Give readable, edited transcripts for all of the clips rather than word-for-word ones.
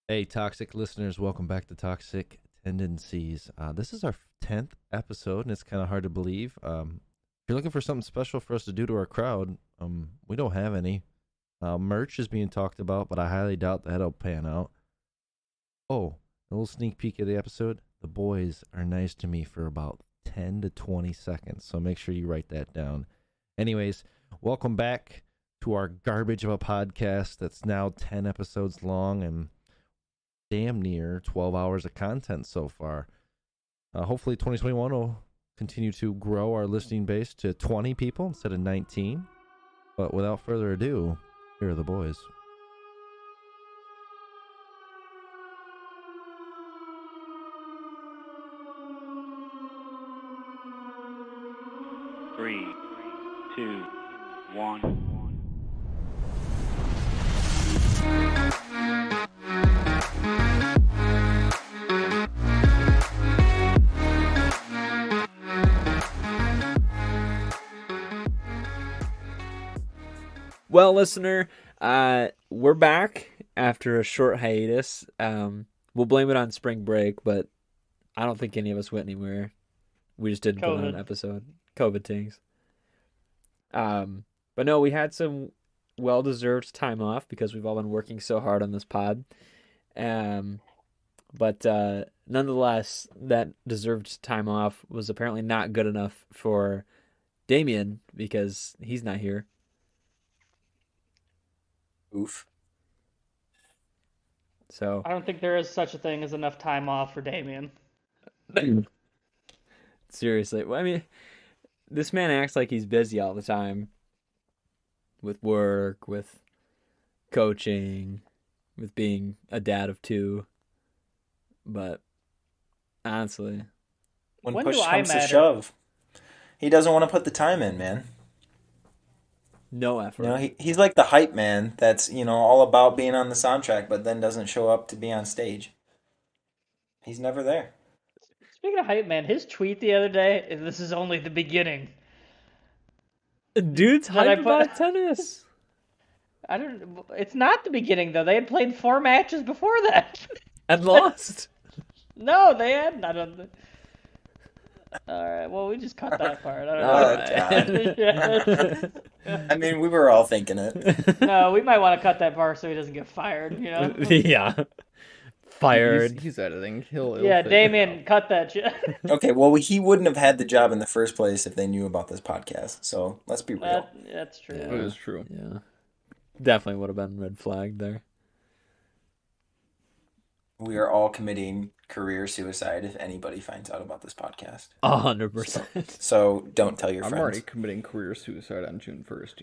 Hey, toxic listeners, welcome back to Toxic Tendencies. This is our 10th episode, and it's kind of hard to believe. If you're looking for something special for us to do to our crowd, we don't have any. Merch is being talked about, but I highly doubt that'll pan out. Oh, a little sneak peek of the episode. The boys are nice to me for about 10 to 20 seconds, so make sure you write that down. Anyways, welcome back to our garbage of a podcast that's now 10 episodes long and damn near 12 hours of content so far. Hopefully 2021 will continue to grow our listening base to 20 people instead of 19. But without further ado, here are the boys. Three, two, one. Well, listener, we're back after a short hiatus. We'll blame it on spring break, but I don't think any of us went anywhere. We just didn't put on an episode. COVID things. But no, we had some well-deserved time off because we've all been working so hard on this pod. But nonetheless, that deserved time off was apparently not good enough for Damien because he's not here. Oof. So I don't think there is such a thing as enough time off for Damien. seriously, well, I mean, this man acts like he's busy all the time with work, with coaching, with being a dad of two. But honestly, When When push do I comes to matter? shove, he doesn't want to put the time in, man. no effort. You know, he's like the hype man that's, all about being on the soundtrack, but then doesn't show up to be on stage. He's never there. Speaking of hype, man, his tweet the other day is this is only the beginning. Dude's Did I hype put- about tennis. I don't. It's not the beginning though. They had played 4 matches before that. And lost. No, they hadn't. I don't. All right. Well, we just cut that part. I don't know. I mean, we were all thinking it. No, we might want to cut that part so he doesn't get fired. You know. Yeah. Fired. He's editing. He'll Yeah, figure it Damien, out. cut that shit. Okay, well, he wouldn't have had the job in the first place if they knew about this podcast. So let's be real. That's true. Yeah. It is true. Yeah. Definitely would have been red flag there. We are all committing career suicide if anybody finds out about this podcast. 100%. So don't tell your I'm friends. already committing career suicide on June 1st,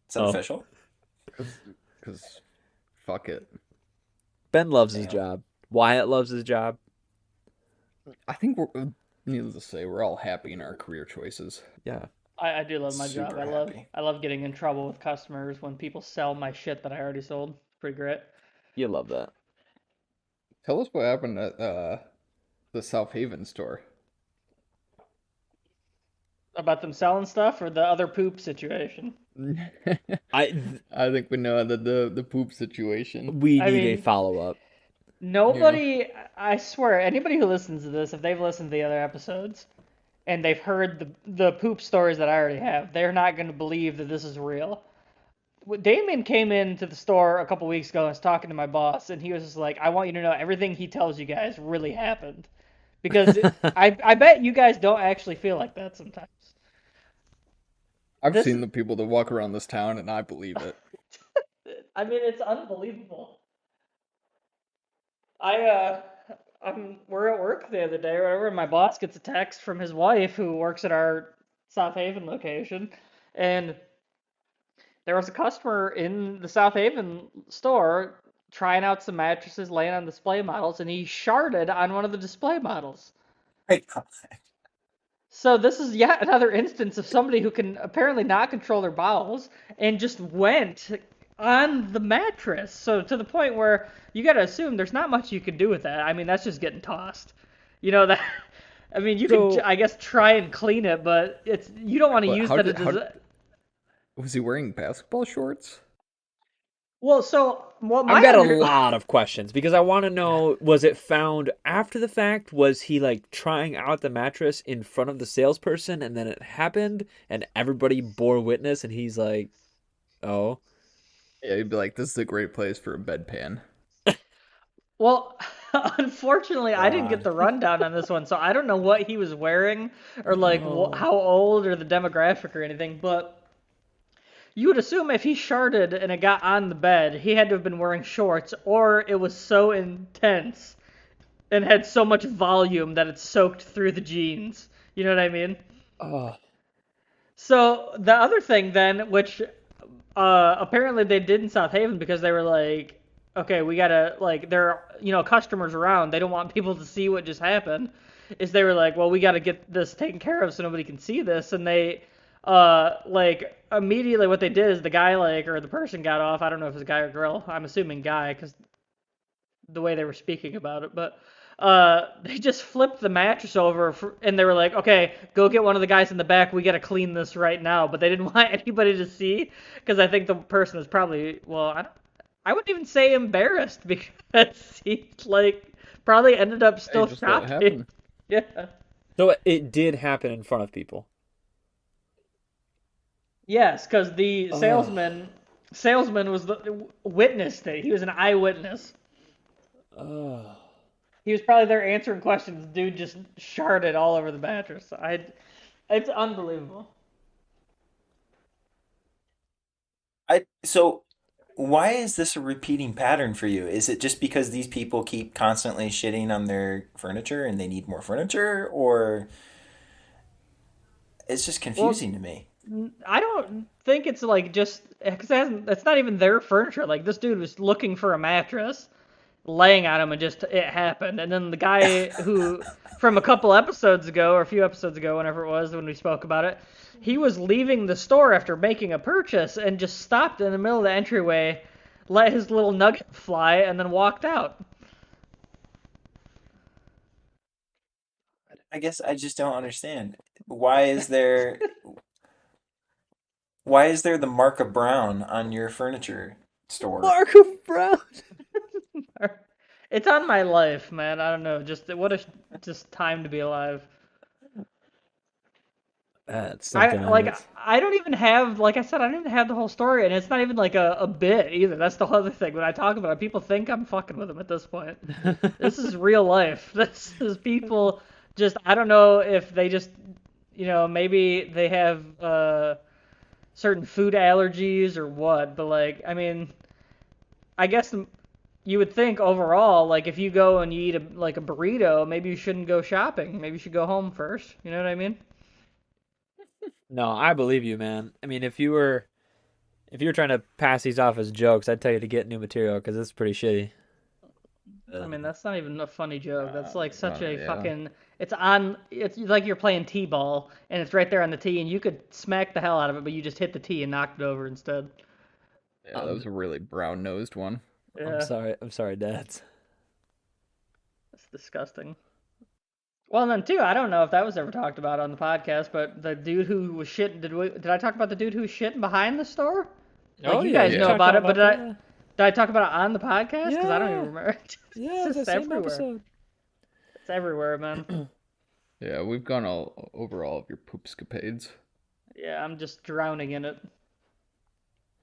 Is that official? Because fuck it. Ben loves his Damn. job. Wyatt loves his job. I think needless to say, we're all happy in our career choices. Yeah. I do love my job. Super happy. I love getting in trouble with customers when people sell my shit that I already sold. It's pretty great. You love that. Tell us what happened at the South Haven store. About them selling stuff or the other poop situation? I I think we know the poop situation. we I need a mean- follow up. Nobody, I swear, anybody who listens to this, if they've listened to the other episodes and they've heard the poop stories that I already have, they're not going to believe that this is real. Damien came into the store a couple weeks ago and was talking to my boss, and he was just like, I want you to know everything he tells you guys really happened. Because I bet you guys don't actually feel like that sometimes. I've This- seen the people that walk around this town, and I believe it. I mean, it's unbelievable. We're at work the other day or whatever, and my boss gets a text from his wife who works at our South Haven location, and there was a customer in the South Haven store trying out some mattresses laying on display models, and he sharded on one of the display models. My God. So this is yet another instance of somebody who can apparently not control their bowels and just went on the mattress. So to the point where you got to assume there's not much you can do with that. I mean, that's just getting tossed. You know that. I mean, you So- can, I guess, try and clean it, but you don't want to But use how that did- as how- Was he wearing basketball shorts? Well, so what my I've got a under- lot of questions because I want to know, was it found after the fact? Was he like trying out the mattress in front of the salesperson and then it happened and everybody bore witness and he's like, oh, Yeah, you'd be like, this is a great place for a bedpan. Well, unfortunately, I didn't get God. the rundown on this one, so I don't know what he was wearing or like no. how old or the demographic or anything. But you would assume if he sharted and it got on the bed, he had to have been wearing shorts, or it was so intense and had so much volume that it soaked through the jeans. You know what I mean? Oh, So the other thing then, which apparently they did in South Haven because they were like, okay, we gotta like there are customers around. They don't want people to see what just happened. Is they were like, well, we gotta get this taken care of so nobody can see this, and they like immediately what they did is the guy or the person got off. I don't know if it's a guy or girl. I'm assuming guy because the way they were speaking about it, but they just flipped the mattress over and they were like, okay, go get one of the guys in the back. We got to clean this right now. But they didn't want anybody to see because I think the person was probably, well, I wouldn't even say embarrassed because he probably ended up still just let it shopping. happen. Yeah. so it did happen in front of people. Yes, because the salesman was the witnessed it. He was an eyewitness. Oh. He was probably there answering questions. Dude just sharded all over the mattress. It's unbelievable. So why is this a repeating pattern for you? Is it just because these people keep constantly shitting on their furniture and they need more furniture, or it's just confusing to me? I don't think it's like just because it's not even their furniture. Like this dude was looking for a mattress, laying on him, and just it happened. And then the guy who from a couple episodes ago or a few episodes ago, whenever it was when we spoke about it, he was leaving the store after making a purchase and just stopped in the middle of the entryway, let his little nugget fly, and then walked out. I guess I just don't understand. Why is there why is there the mark of brown on your furniture store? Marco Brown. It's on my life, man. I don't know. Just what a just time to be alive. That's something else. I don't even have like I said I don't even have the whole story, and it's not even like a bit either. That's the other thing. When I talk about it, people think I'm fucking with them at this point. This is real life. This is people just I don't know if they just maybe they have certain food allergies or what, but like I mean I guess you would think overall like if you go and you eat a burrito, maybe you shouldn't go shopping. Maybe you should go home first. You know what I mean? No, I believe you, man. I mean, if you were trying to pass these off as jokes, I'd tell you to get new material because it's pretty shitty. I mean, that's not even a funny joke. That's like such a yeah. fucking. It's like you're playing t-ball and it's right there on the tee and you could smack the hell out of it, but you just hit the tee and knocked it over instead. Yeah, that was a really brown-nosed one. Yeah, I'm sorry, dads. that's disgusting. Well, and then too, I don't know if that was ever talked about on the podcast, but the dude who was shitting. Did I talk about the dude who was shitting behind the store? Like you guys yeah. know Talked about it, but that. did I talk about it on the podcast? Because I don't even Yeah. remember. Yeah, It's it's the just same everywhere. episode. It's everywhere, man. Yeah, we've gone all over all of your poopscapades. Yeah, I'm just drowning in it.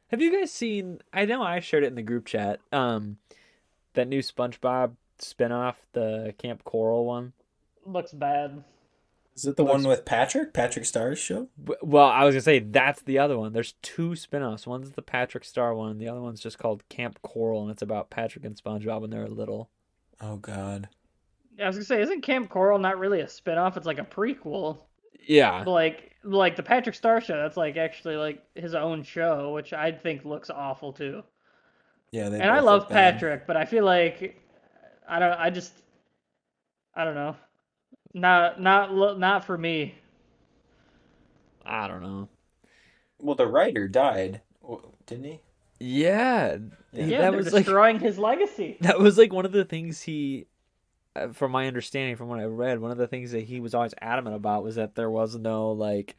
Have you guys seen? I know I shared it in the group chat. That new SpongeBob spinoff, the Camp Coral one. Looks bad. Is it the one with Patrick Starr's show? Well, I was gonna say that's the other one. There's two spinoffs. One's the Patrick Star one, and the other one's just called Camp Coral, and it's about Patrick and SpongeBob when they're little. Oh God. Yeah, I was gonna say, isn't Camp Coral not really a spin-off? It's like a prequel. Yeah. But like the Patrick Star show, that's like actually like his own show, which I think looks awful too. Yeah, they And I both love look bad. Patrick, but I feel like I don't know. Not for me. I don't know. Well, the writer died, didn't he? Yeah. Yeah, that they're was like destroying his legacy. that was like one of the things he, from my understanding, from what I read, one of the things that he was always adamant about was that there was no like,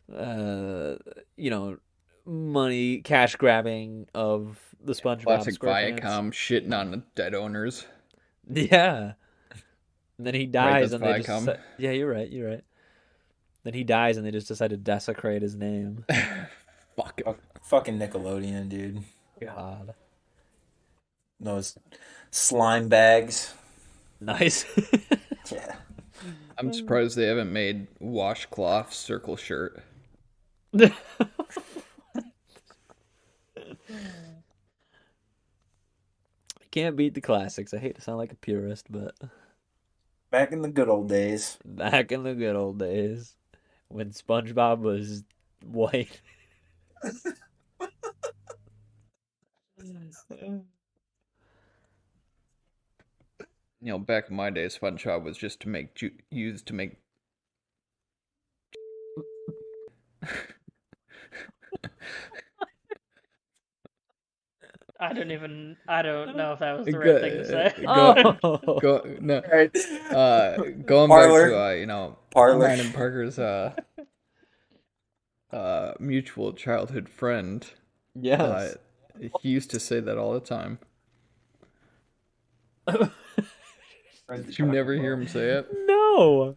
you know, money cash grabbing of the SpongeBob Classic SquarePants. Viacom shitting on the dead owners. Yeah. And then he dies, that's and they just Viacom. yeah, you're right. You're right. Then he dies, and they just decide to desecrate his name. Fuck it. Fucking Nickelodeon, dude. God, Those slime bags. nice. Yeah. I'm surprised they haven't made washcloth circle shirt. Can't beat the classics. I hate to sound like a purist, but Back in the good old days. back in the good old days when SpongeBob was white. You know, back in my day, SpongeBob was just to make used to make. I don't know if that was the right thing to say. Go no. Right. Going Parlor. back to Parlor. Ryan and Parker's mutual childhood friend. Yes. He used to say that all the time. Did you never hear him say it? No.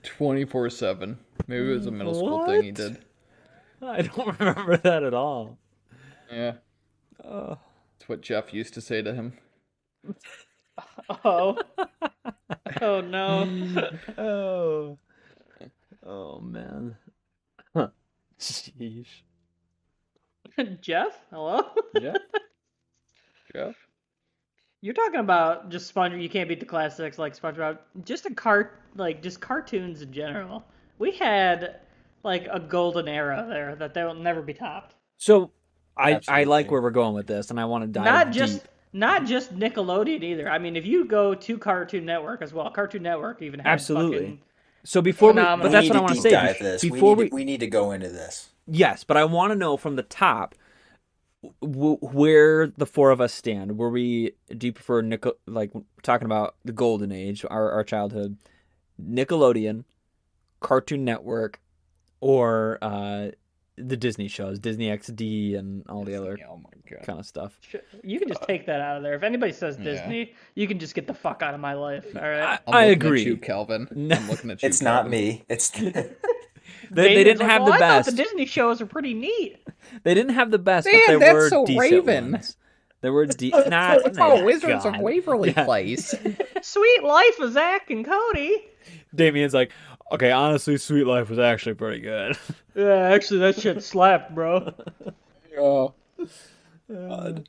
24/7. Maybe it was a middle school thing he What? did. I don't remember that at all. Yeah, Oh. that's what Jeff used to say to him. Oh. Oh no. Oh. Oh man. Huh. Sheesh. Jeff, hello. Yeah. Jeff? You're talking about just SpongeBob. You can't beat the classics like SpongeBob. Just just cartoons in general. We had like a golden era there that will never be topped. So I like Absolutely. where we're going with this, and I want to dive Not just Nickelodeon either. I mean, if you go to Cartoon Network as well, Cartoon Network even had Absolutely. fucking- So before we, Phenomenal. but that's We what I need want to to deep say. dive this. Before we need to go into this. yes, but I want to know from the top where the four of us stand. Do you prefer like talking about the golden age, our childhood, Nickelodeon, Cartoon Network, or the Disney shows, Disney XD, and all the other Oh my god. kind of stuff? You can just take that out of there. If anybody says Yeah. Disney, you can just get the fuck out of my life. All right. I'm I looking agree. At you, Calvin. No. I'm looking at you. It's not Calvin. me. It's They David's didn't like, have well, the I best. thought the Disney shows are pretty neat. They didn't have the best, Man, but they that's were so decent Raven. ones. They were not. Oh, Wizards of God. Waverly Yeah. Place. Sweet Life of Zach and Cody. Damien's like, okay, honestly, Sweet Life was actually pretty good. Yeah, actually, that shit slapped, bro. Oh.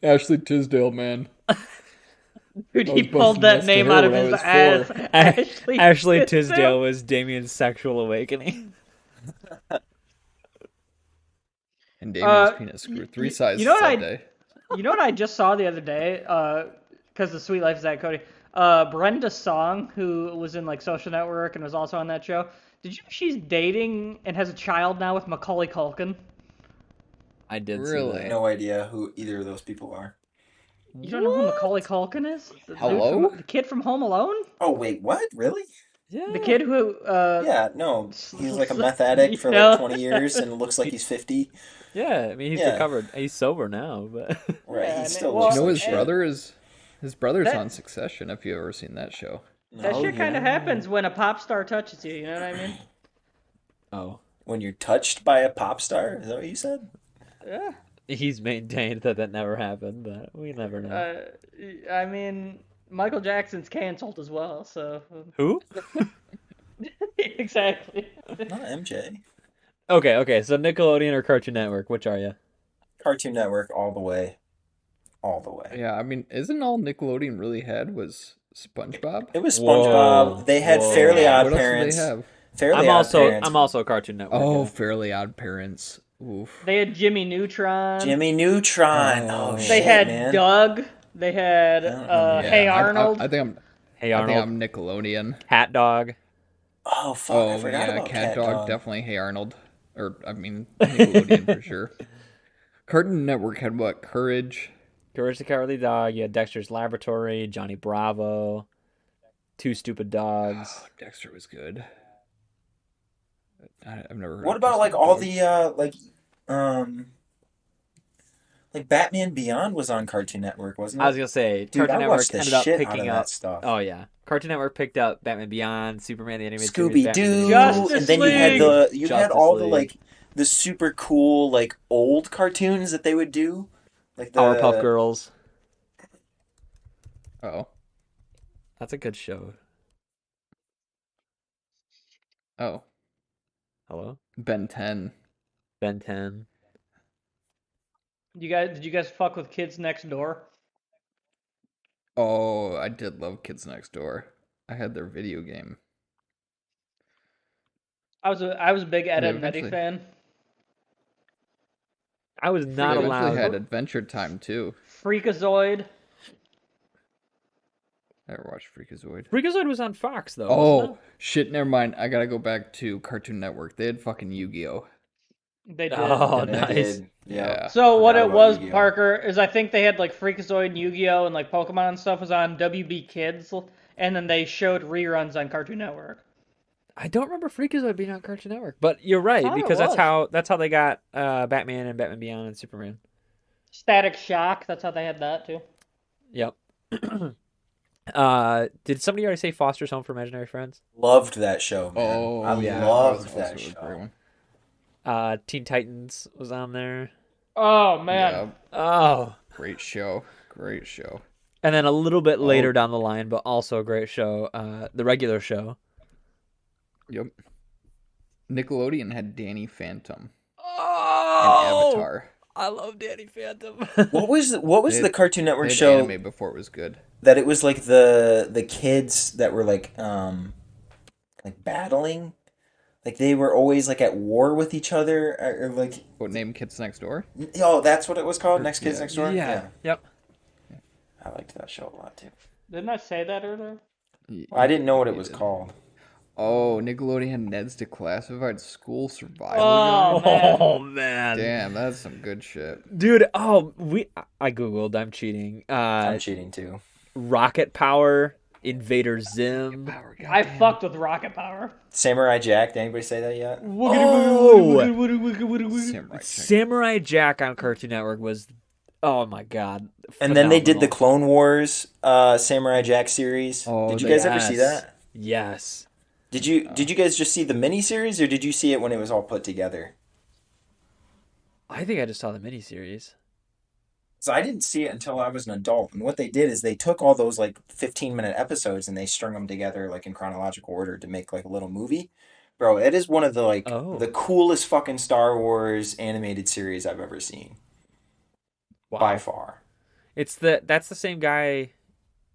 Ashley Tisdale, man. Dude, I he was pulled busting that nuts name to her out of when I his was ass. 4. Ashley Tisdale was Damien's sexual awakening. And Damien's penis y- grew 3 y- sizes you know what that I- day. You know what I just saw the other day? Because the Sweet Life of Zach Cody. Brenda Song, who was in like Social Network and was also on that show. Did you know she's dating and has a child now with Macaulay Culkin? I did Really? see that. no idea who either of those people are. You don't know who Macaulay Culkin is? The dude Hello? the kid from Home Alone? Oh wait, what? Really? Yeah. The kid who Yeah, no. He's like a so- meth addict for Yeah. like 20 years and looks like he's 50. Yeah, I mean, he's Yeah. recovered. He's sober now, but Right, Yeah, he man, still well, looks You know like his shit. brother is his brother's That- on Succession. If you ever seen that show, that Oh, shit kind of yeah. happens when a pop star touches you. You know what I mean? oh, When you're touched by a pop star, is that what you said? Yeah. he's maintained that never happened, but we never know. I mean, Michael Jackson's canceled as well, so Who? exactly. Not MJ. Okay. So Nickelodeon or Cartoon Network? Which are you? Cartoon Network all the way. All the way. yeah. I mean, isn't all Nickelodeon really had was SpongeBob? It was Whoa. SpongeBob. They had Whoa. Fairly Odd What else Parents. did they have? Fairly Odd Parents. I'm also a Cartoon Network. Oh, guy. Fairly Odd Parents. Oof. They had Jimmy Neutron. Jimmy Neutron. Oh. Oh, They shit, had man. Doug. They had I don't remember. Yeah, Hey Arnold. I think I'm. Hey I Arnold, think I'm Nickelodeon. Cat Dog. Oh, fuck. Oh I forgot yeah, about Cat Cat Dog, Dog. definitely. Hey Arnold, or I mean Nickelodeon for sure. Cartoon Network had what? Courage. Courage the Cowardly Dog. You had Dexter's Laboratory, Johnny Bravo, Two Stupid Dogs. Oh, Dexter was good. I've never heard What of about Two like Stupid all Dogs. the Like Batman Beyond was on Cartoon Network, wasn't it? I was gonna say Dude, Cartoon I Network watched the ended up shit out of picking that up. stuff. Oh yeah, Cartoon Network picked up Batman Beyond, Superman the Animated Series, Scooby Batman the Doo, Animated Justice Series. and then you had Justice all the League. like the super cool like old cartoons that they would do, like the Powerpuff Girls. Oh. That's a good show. Oh. Hello, Ben 10. Ben 10. Did you guys fuck with Kids Next Door? Oh, I did love Kids Next Door. I had their video game. I was a big Ed They and Eddie eventually- fan. I was They not eventually allowed. had Adventure Time too. Freakazoid. I never watched Freakazoid. Freakazoid was on Fox though. Oh wasn't shit! Never mind. I gotta go back to Cartoon Network. They had fucking Yu-Gi-Oh. They it? did. Oh, They nice. did, yeah. Yeah. So what Forgot it about was, Yu-Gi-Oh. Parker, is I think they had like Freakazoid and Yu-Gi-Oh and like Pokemon and stuff was on WB Kids, and then they showed reruns on Cartoon Network. I don't remember Freakazoid being on Cartoon Network, but you're right Thought it because was. that's how they got Batman and Batman Beyond and Superman. Static Shock, that's how they had that too. Yep. Did somebody already say Foster's Home for Imaginary Friends? Loved that show, man. Oh, I yeah. loved was that also a great show. one. Teen Titans was on there. Oh man. Yeah, Oh, great show. Great show. and then a little bit later Oh. down the line, but also a great show. The Regular Show. Yep. Nickelodeon had Danny Phantom and Oh, Avatar. I love Danny Phantom. What was They- the Cartoon They Network had show anime before it was good. that it was like the kids that were like battling, like they were always like at war with each other, or like What name? Kids Next Door. oh, that's what it was called. Next Kids Yeah. Next Door. Yeah. Yep. I liked that show a lot too. Didn't I say that earlier? I didn't know what it You was did. called. Oh, Nickelodeon had Ned's Declassified School Survival. Oh man. Oh man. Damn, that's some good shit. Dude, I googled, I'm cheating. I'm cheating too. Rocket Power, Invader Zim. I fucked with Rocket Power. Samurai Jack. Did anybody say that yet? Oh! Samurai Jack. Samurai Jack on Cartoon Network was, oh my god. And then they did the phenomenal. Clone Wars Samurai Jack series. Oh, Did you guys ever see Yes. that? Yes. Did you guys just see the miniseries, or did you see it when it was all put together? I think I just saw the miniseries. So I didn't see it until I was an adult. And what they did is they took all those like 15-minute episodes and they strung them together like in chronological order to make like a little movie. Bro, it is one of the like Oh. the coolest fucking Star Wars animated series I've ever seen. By far. That's the same guy,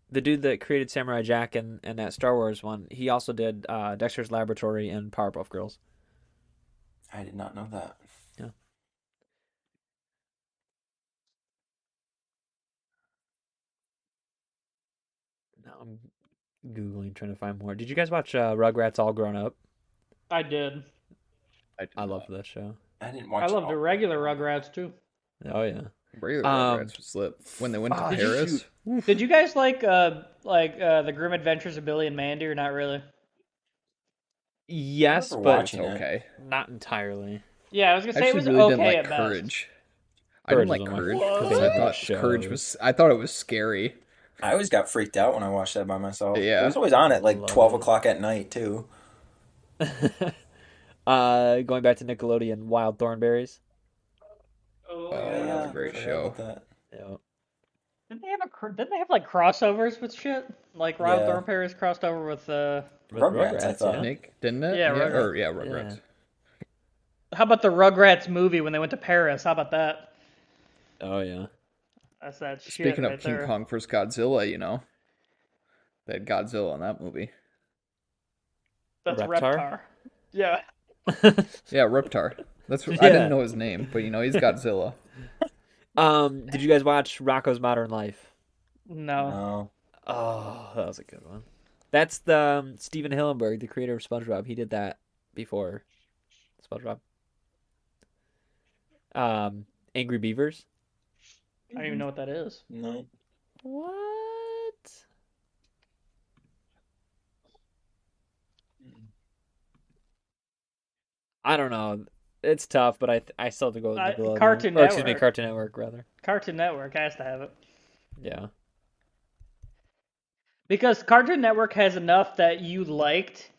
the dude that created Samurai Jack and that Star Wars one. He also did Dexter's Laboratory and Powerpuff Girls. I did not know that. Yeah. Now I'm Googling, trying to find more. Did you guys watch Rugrats All Grown Up? I did. I loved that show. I didn't watch I it loved all. the regular Rugrats too. Oh yeah. Regular Um, Rugrats was lit. When they went to did you Paris. Did you guys like the Grim Adventures of Billy and Mandy or not really? Yes, remember but watching It's okay. not entirely. Yeah, I was gonna I say it actually was really okay didn't like at best. Courage. I didn't Courage like was one of my Courage because I favorite thought Courage shows. was. I thought it was scary. I always got freaked out when I watched that by myself. Yeah. It was always on at like Love 12 it. o'clock at night too. Going back to Nickelodeon, Wild Thornberries. Oh, that was a great I forgot show. about that. Yeah. Didn't they have like crossovers with shit? Like Wild Yeah. Thornberries crossed over with Rugrats, I thought. Nick, didn't it? Yeah, Rugrats. Yeah, Rugrats. how about the Rugrats movie when they went to Paris? How about that? Oh yeah. That's that shit Speaking right of King there. Kong vs. Godzilla, you know, they had Godzilla in that movie. That's Reptar? Reptar. Yeah. Yeah, Reptar. That's what, Yeah. I didn't know his name, but you know he's Godzilla. Did you guys watch Rocco's Modern Life? No. No. Oh, that was a good one. That's the Steven Hillenburg, the creator of SpongeBob. He did that before SpongeBob. Angry Beavers. I don't even know what that is. No. What? I don't know. It's tough, but I still have to go with Nickelodeon. Cartoon Or, excuse me, Network. Cartoon Network rather. Cartoon Network has to have it. Yeah. Because Cartoon Network has enough that you liked,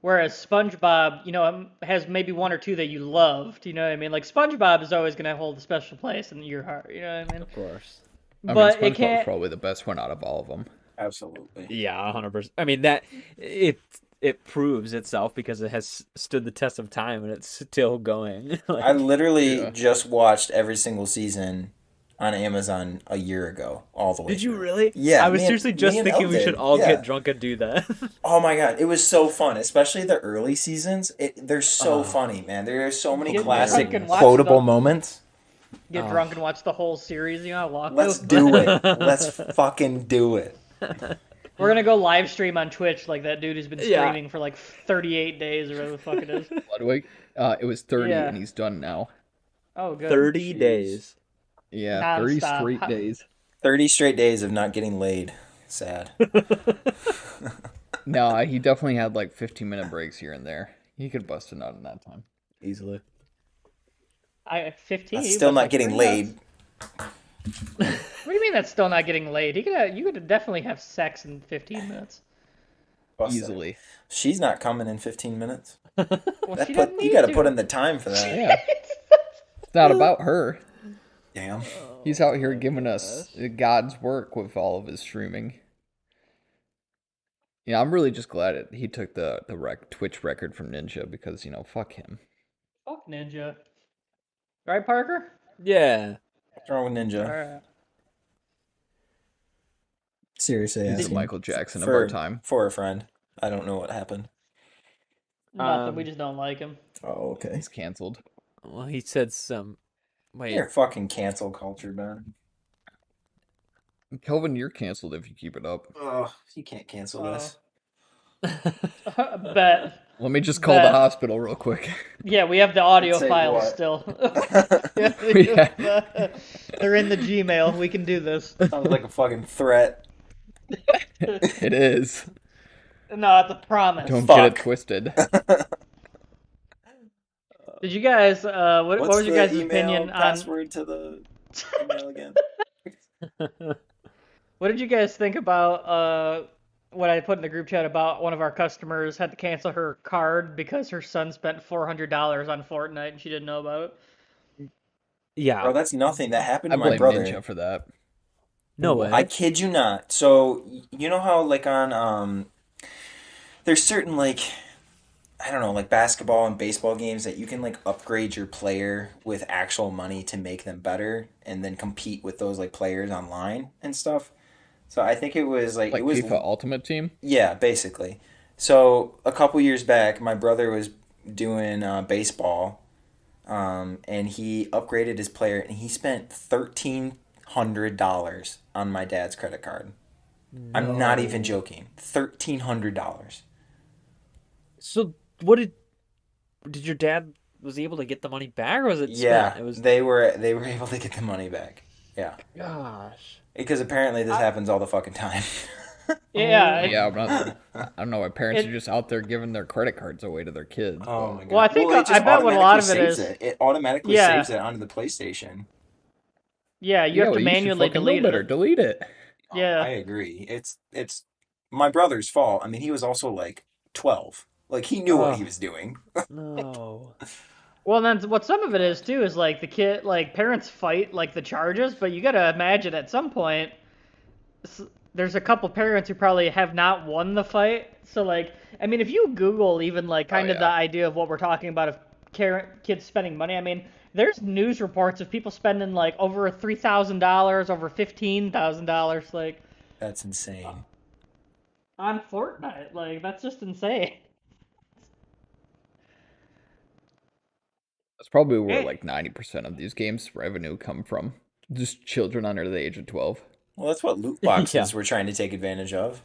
whereas SpongeBob, has maybe one or two that you loved. You know what I mean? Like SpongeBob is always gonna hold a special place in your heart. You know what I mean? Of course. But I mean, it SpongeBob's can't. probably the best one out of all of them. Absolutely. Yeah, 100%. I mean that it proves itself because it has stood the test of time and it's still going. I literally Yeah. just watched every single season on Amazon a year ago, all the way Did you through. really? Yeah, I was me and- seriously me just and thinking Elle we should did, all yeah. get drunk and do that. Oh my god, it was so fun, especially the early seasons. They're so Oh. funny, man. There are so many Get classic, drunk and watch quotable the- moments. Get Oh. drunk and watch the whole series. Walk. Let's those- do it. Let's fucking do it. We're gonna go live stream on Twitch like that dude who's been Yeah. streaming for like 38 days or whatever the fuck it is. Ludwig, it was 30 Yeah. and he's done now. Oh, good. 30 Jeez. days. Yeah, 30 Nonstop. straight days. 30 straight days of not getting laid. Sad. No, he definitely had like 15-minute breaks here and there. He could bust a nut in that time. Easily. 15. That's he still was not like getting 3 laid. nuts. What do you mean that's still not getting laid? You could definitely have sex in 15 minutes. Busted. Easily. She's not coming in 15 minutes. Well, That she put, doesn't you need got to to. put in the time for that. Yeah. It's not about her. Damn. He's out here giving us God's work with all of his streaming. Yeah, I'm really just glad he took the Twitch record from Ninja because, fuck him. Fuck Ninja. Right, Parker? Yeah. What's wrong with Ninja? Alright. Seriously, He's the asking Michael Jackson of for- our time. For a friend. I don't know what happened. Nothing. We Um, just don't like him. Oh, okay. He's canceled. Well, he said some. Wait. You're fucking cancel culture, man. Kelvin, you're canceled if you keep it up. Oh, you can't cancel this. Bet. Let me just call the That- hospital real quick. Yeah, we have the audio Say files what? still. Yeah. They're in the Gmail. We can do this. Sounds like a fucking threat. It is. No, it's a promise. Don't get it Fuck. twisted. Did you guys? What What's was your the guys' email opinion on? password to the email again? What did you guys think about what I put in the group chat about one of our customers had to cancel her card because her son spent $400 on Fortnite and she didn't know about it? Yeah. Bro, that's nothing. That happened I to my blame brother. Ninja for that. No way. I kid you not. So you know how like on there's certain like I don't know, like basketball and baseball games that you can like upgrade your player with actual money to make them better and then compete with those like players online and stuff. So I think it was like Like it was FIFA Ultimate Team. yeah, basically. So a couple years back, my brother was doing baseball, and he upgraded his player, and he spent $1,300 on my dad's credit card. I'm not even joking. $1,300. So what did your dad was he able to get the money back or was it Yeah, spent? It was they were able to get the money back. Yeah, gosh. because apparently this happens all the fucking time. Yeah. Yeah, but I don't know. My parents It- are just out there giving their credit cards away to their kids. Oh my god. Well, I think- it just I bet what a lot of it automatically is- saves it. It automatically Yeah. saves it onto the PlayStation. Yeah, you have to should manually fucking know delete better. it. Delete it. Oh, Yeah. I agree. It's my brother's fault. I mean, he was also like 12. Like he knew what he was doing. No. Well, then what some of it is too is like the kid, like parents fight like the charges, but you gotta imagine at some point there's a couple parents who probably have not won the fight. So like, I mean, if you Google even like kind of yeah. the idea of what we're talking about of kids spending money, I mean, there's news reports of people spending like over $3,000, over $15,000, like That's insane. on Fortnite. Like that's just insane. That's probably where Hey. like 90% of these games' revenue come from. Just children under the age of 12. Well, that's what loot boxes Yeah. were trying to take advantage of.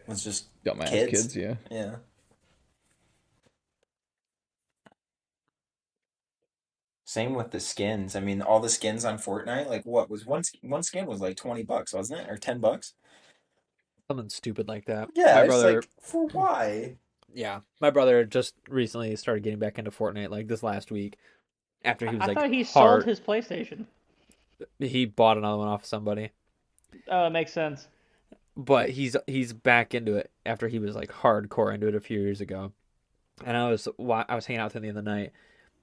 Was just Dumbass Kids. kids, yeah. yeah. Same with the skins. I mean, all the skins on Fortnite. Like, what was one skin was like $20, wasn't it, or $10? Something stupid like that. Yeah, My it's brother like for why? Yeah, my brother just recently started getting back into Fortnite, like this last week, after he was I like thought he sold hard. his PlayStation. He bought another one off of somebody, Oh, it makes sense. but he's back into it after he was like hardcore into it a few years ago. And I was hanging out with him the other night,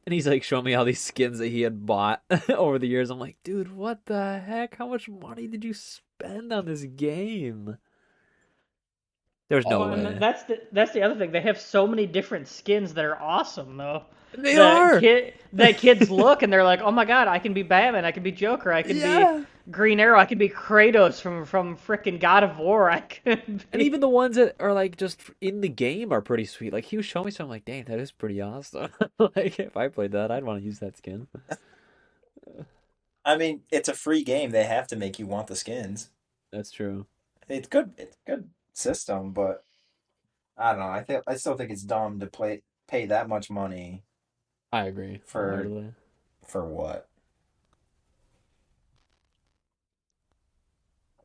and he's like showing me all these skins that he had bought over the years. I'm like, dude, what the heck? How much money did you spend on this game? There's no Well, and way. that's the other thing. They have so many different skins that are awesome, though. They are. That kids look and they're like, oh my god, I can be Batman, I can be Joker, I can be Green Arrow, I can be Kratos from frickin' God of War, I can be... And even the ones that are like just in the game are pretty sweet. Like he was showing me something like, dang, that is pretty awesome. Like if I played that, I'd want to use that skin. I mean, it's a free game. They have to make you want the skins. That's true. It's good. It's a good system, but I don't know. I still think it's dumb to pay that much money I agree. For- wholeheartedly. for what?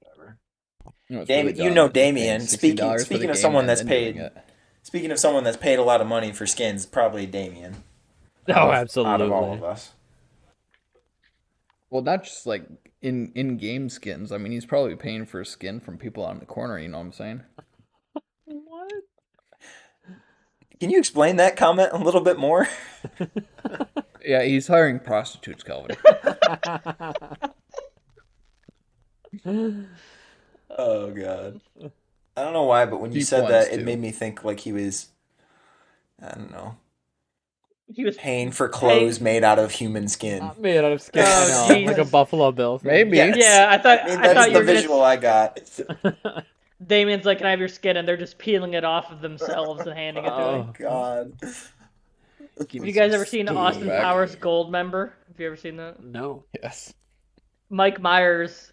Whatever. It's Damien, really you dumb know if you're paying Damien. $60 Speaking for the speaking of game someone and that's then doing paid, it. speaking of someone that's paid a lot of money for skins, probably Damien. Oh, Out of absolutely. all of us. Well, not just like in-game skins. I mean, he's probably paying for a skin from people on the corner, you know what I'm saying? What? Can you explain that comment a little bit more? Yeah, he's hiring prostitutes, Calvin. Oh god. I don't know why, but when you Deep said ones, that, it too. made me think like he was, I don't know, He was paying for clothes made out of human skin. Made out of skin. Oh, I know, like a Jesus. Buffalo Bill. thing. Maybe. Yes. Yeah, I thought mean, I that thought is you the were visual I got. Damien's like, can I have your skin? And they're just peeling it off of themselves and handing it to him. Oh god. Give Have me you guys some ever seen skin. Austin back. Powers Gold Member? Have you ever seen that? No. Yes. Mike Myers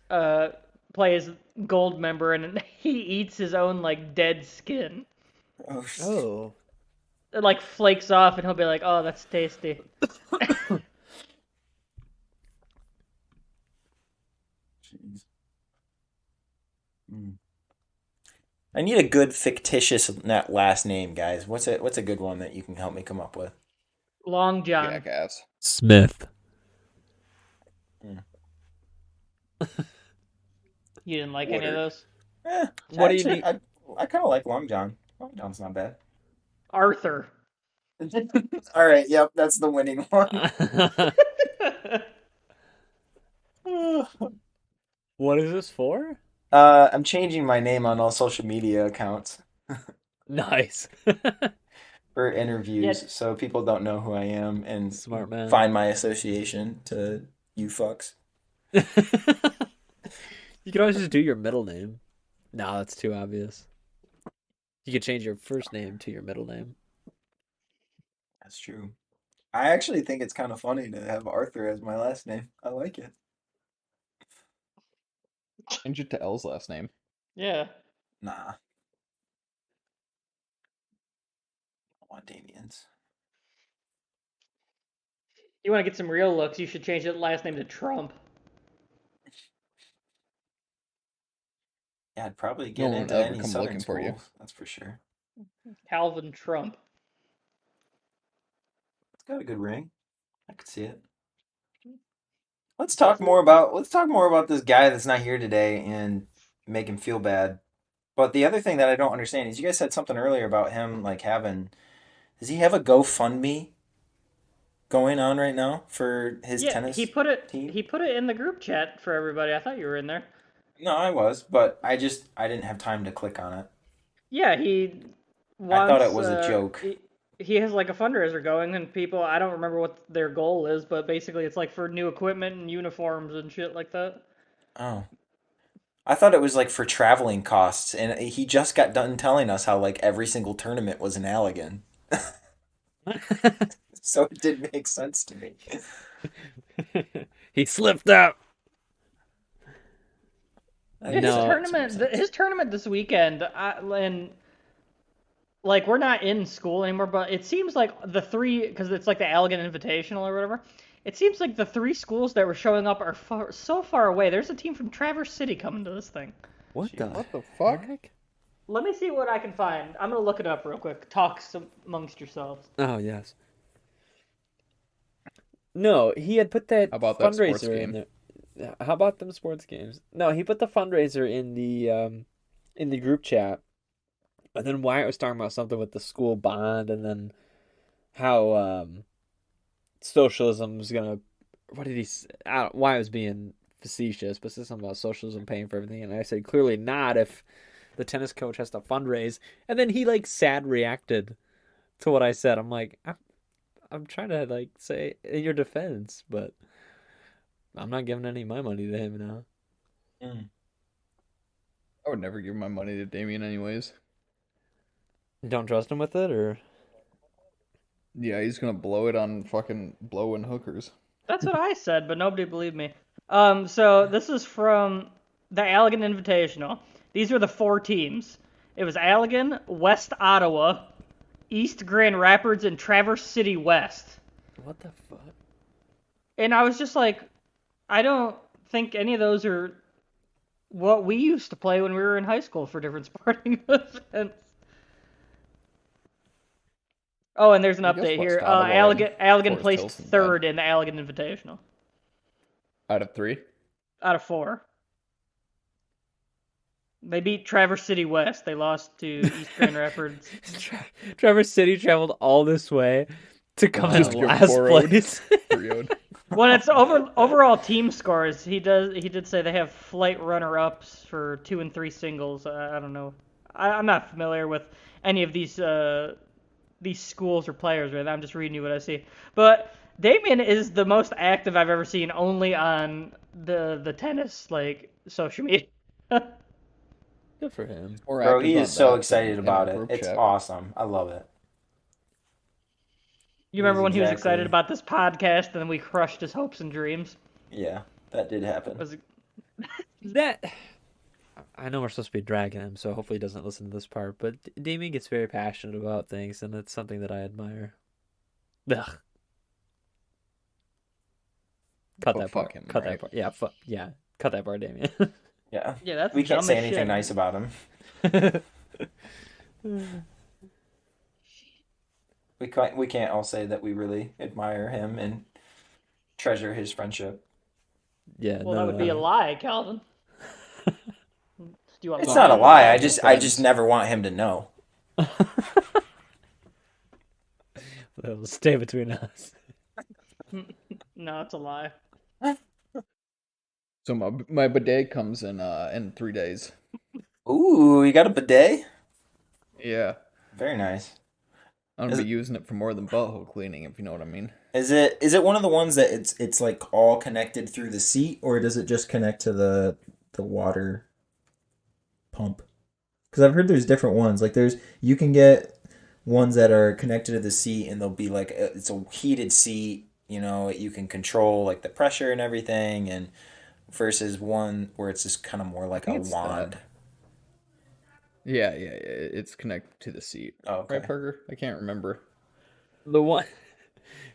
plays Gold Member, and he eats his own like dead skin. Oh, sh- Oh. It like flakes off, and he'll be like, "Oh, that's tasty." jeez. I need a good fictitious last name, guys. What's a good one that you can help me come up with? Long John. Jackass. Smith. You didn't like any of those? What do you actually, need- I kind of like Long John. Long John's not bad. Arthur. All right, yep, that's the winning one. What is this for? I'm changing my name on all social media accounts Nice. for interviews, Yeah. so people don't know who I am and Smart man. find my association to you fucks. You could always just do your middle name. No, that's too obvious. You could change your first name to your middle name. That's true. I actually think it's kind of funny to have Arthur as my last name. I like it. Change it to L's last name. Yeah. Nah. I want Damien's. You want to get some real looks? You should change the last name to Trump. Yeah, I'd probably No get one into ever any come Southern looking for you. schools. That's for sure. Calvin Trump. It's got a good ring. I could see it. Let's talk more about this guy that's not here today and make him feel bad. But the other thing that I don't understand is you guys said something earlier about him like having, does he have a GoFundMe going on right now for his Yeah, tennis he put it. team? He put it in the group chat for everybody. I thought you were in there. No, I was, but I didn't have time to click on it. Yeah, he. I thought it wants, was a joke. He has like a fundraiser going, and people. I don't remember what their goal is, but basically it's like for new equipment and uniforms and shit like that. Oh. I thought it was like for traveling costs, and he just got done telling us how like every single tournament was in Allegan. So it did make sense to me. He slipped up. His No. tournament this weekend, and like we're not in school anymore, but it seems like the three, because it's like the Allegan Invitational or whatever. It seems like the three schools that were showing up are so far away. There's a team from Traverse City coming to this thing. What the? What the fuck? heck? Let me see what I can find. I'm gonna look it up real quick. Talk amongst yourselves. Oh yes. No, he had put that How about that sports fundraiser in game? there. How about them sports games? No, he put the fundraiser in the group chat, and then Wyatt was talking about something with the school bond, and then how socialism is gonna. What did he? Wyatt was being facetious, but said something about socialism paying for everything, and I said clearly not if the tennis coach has to fundraise, and then he like sad reacted to what I said. I'm like, I'm trying to like say in your defense, but I'm not giving any of my money to him now. I would never give my money to Damien anyways. Don't trust him with it, or Yeah, he's gonna blow it on fucking blowing hookers. That's what I said, but nobody believed me. So this is from the Allegan Invitational. These were the 4 teams. It was Allegan, West Ottawa, East Grand Rapids, and Traverse City West. what the fuck? And I was just like, I don't think any of those are what we used to play when we were in high school for different sporting events. Oh, and there's an I guess update West here. Ottawa and Allegan Forest placed Hills and 3rd in the Allegan Invitational Out of 3? out of 4. They beat Traverse City West. They lost to East Grand Rapids. Traverse City traveled all this way to come in Just to go last 4-0'd. place. When it's overall team scores, he did say they have flight runner-ups for 2 and 3 singles. I don't know. I'm not familiar with any of these schools or players. Right? I'm just reading you what I see. But Damien is the most active I've ever seen, only on the tennis like social media. Good for him. Bro, he is so excited about it. It's awesome. I love it. You remember when he was Exactly. excited about this podcast, and then we crushed his hopes and dreams? Yeah, that did happen. Was it- That I know we're supposed to be dragging him, so hopefully he doesn't listen to this part. But Damien gets very passionate about things, and it's something that I admire. Ugh. Cut But that fuck part. him, Cut right? that part. Yeah, yeah. Cut that part, Damien. Yeah. Yeah, that's We can't dumb say as anything shit. nice about him. We can't all say that we really admire him and treasure his friendship. Yeah, Well, no, that would be a lie, Calvin. Do you want It's to not a lie. I just friends. never want him to know. It'll stay between us. No, it's a lie. So my bidet comes in 3 days. Ooh, you got a bidet? Yeah. Very nice. I'm Is gonna be using it for more than butthole cleaning, if you know what I mean. Is it one of the ones that it's like all connected through the seat, or does it just connect to the water pump? Because I've heard there's different ones. Like you can get ones that are connected to the seat, and they'll be like it's a heated seat. You know, you can control like the pressure and everything, and versus one where it's just kind of more like a think it's that. wand. Yeah. It's connected to the seat. Oh, okay. Right, Parker? I can't remember. The one.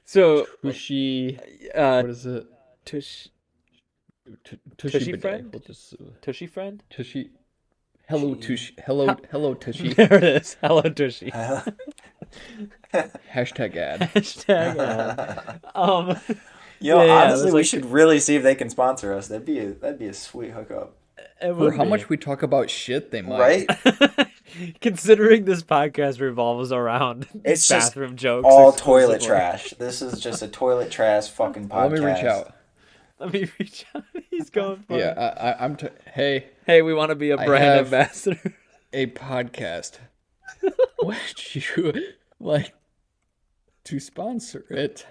So Tushy. uh, What is it? Tush Tushy bidet. friend? We'll just Tushy friend. Tushy. Hello Tushy. Hello Tushy. There it is. Hello Tushy. Hashtag ad. Hashtag ad. Yo, Yeah, honestly, there's we like- should really see if they can sponsor us. That'd be a sweet hookup, it For would how be. much we talk about shit, they might. right? Considering this podcast revolves around It's just bathroom jokes, All toilet exclusively. trash. This is just a toilet trash fucking podcast. Let me reach out. Let me reach out. He's going for it. Yeah, I'm. Hey, Hey, we want to be a I brand have- ambassador. a podcast. Would you like to sponsor it?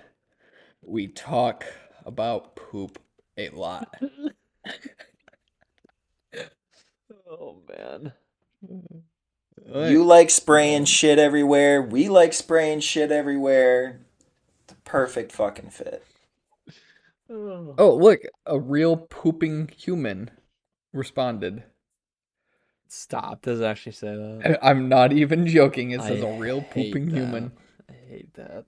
We talk about poop a lot. Oh man. You like spraying shit everywhere. We like spraying shit everywhere. The perfect fucking fit. Oh. Oh, look, a real pooping human responded. Stop. Does it actually say that? I'm not even joking. It says I a real hate pooping that. human. I hate that.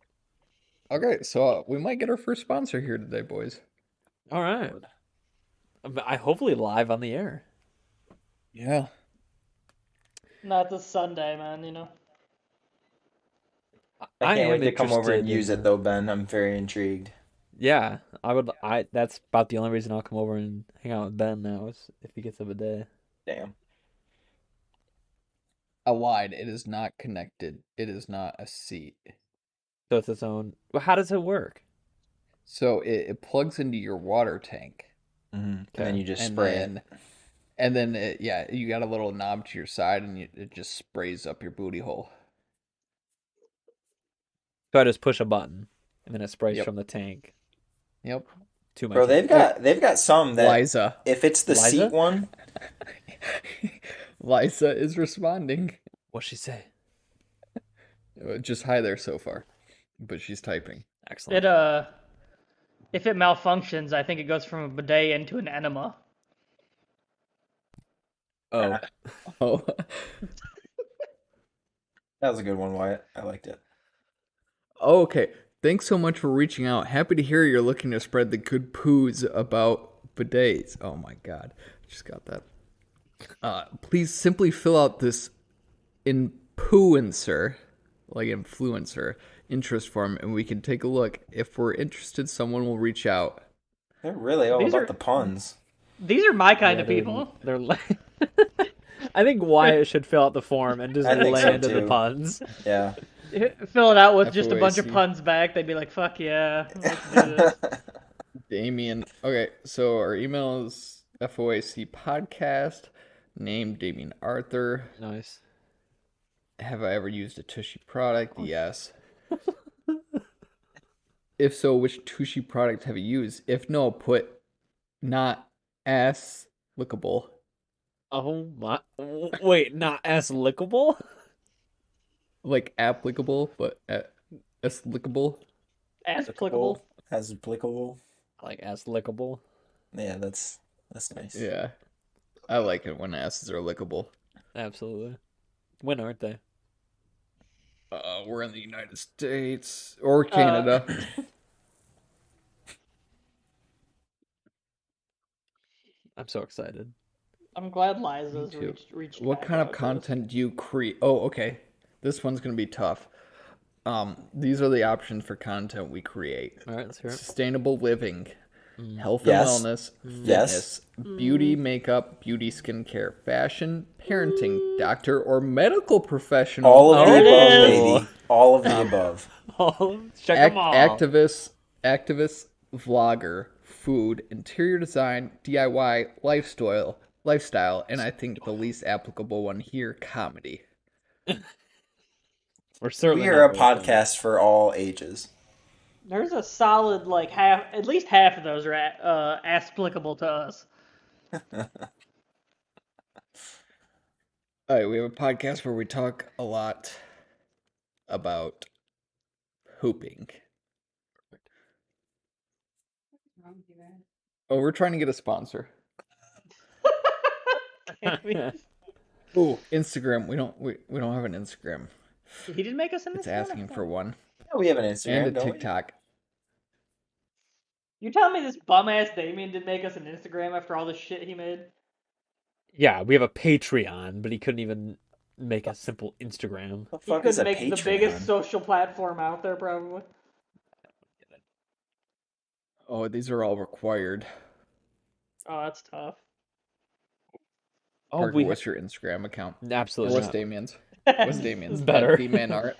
Okay, so we might get our first sponsor here today, boys. All right. I hopefully live on the air. Yeah. Not this Sunday, man. I can't wait am to come over and interested use in it though, Ben. I'm very intrigued. Yeah, I would. That's about the only reason I'll come over and hang out with Ben now is if he gets a bidet. Damn. I lied. It is not connected. It is not a seat. So it's its own. Well, how does it work? So it plugs into your water tank. And then you just and spray then, it. And then, you got a little knob to your side, and it just sprays up your booty hole. So I just push a button, and then it sprays Yep. from the tank Yep. to my. Bro, tank. they've got some that Liza. if it's the Liza? seat one, Liza is responding. What'd she say? Just hi there so far. But she's typing. Excellent. If it malfunctions, I think it goes from a bidet into an enema. Oh, Oh. that was a good one, Wyatt. I liked it. Oh, okay. Thanks so much for reaching out. Happy to hear you're looking to spread the good poos about bidets. Oh my god. Just got that. Please simply fill out this influencer, like influencer, interest form, and we can take a look. If we're interested, someone will reach out. They're really all These about are- the puns. These are my kind yeah, of people. They're I think Wyatt should fill out the form and just I think so, land into the too. puns. Yeah. Fill it out with just a bunch of FOAC. puns back. They'd be like, "Fuck yeah, let's do this." Damien. Okay, so our email is FOAC podcast. Name Damien Arthur. Nice. Have I ever used a Tushy product? Yes. If so, which Tushy product have you used? If no, put not ass lickable. Oh my! Wait, not as lickable? Like applicable, but as lickable. Applicable. As applicable. Like as lickable? Yeah, that's nice. Yeah. I like it when asses are lickable. Absolutely. When aren't they? We're in the United States or Canada. I'm so excited. I'm glad Liza's Me too. reached What back kind of out to us. content do you create? Oh, okay. This one's gonna be tough. These are the options for content we create: All right, let's hear it. sustainable living, health Yes. and wellness, Yes. fitness, beauty, makeup, beauty, skincare, fashion, parenting, doctor, or medical professional. All of the There it above, is. baby. All of the above. Check them all. activist, vlogger, food, interior design, DIY, lifestyle, and I think the least applicable one here, comedy. We're certainly We are a not both of them. podcast for all ages. There's a solid at least half of those are applicable to us. All right, we have a podcast where we talk a lot about pooping. Oh, we're trying to get a sponsor. Ooh, Instagram. We don't have an Instagram. He didn't make us an It's Instagram? asking for one. Yeah, we have an Instagram, And a don't we? TikTok. You telling me this bum ass Damien didn't make us an Instagram after all the shit he made? Yeah, we have a Patreon, but he couldn't even make a simple Instagram. The He fuck is a couldn't make the Patreon? biggest social platform out there, probably. Oh, these are all required. Oh, that's tough. Oh, Parker, we what's your Instagram account? Or absolutely what's not. Damien's? What's Damien's? Better. D-Man Art.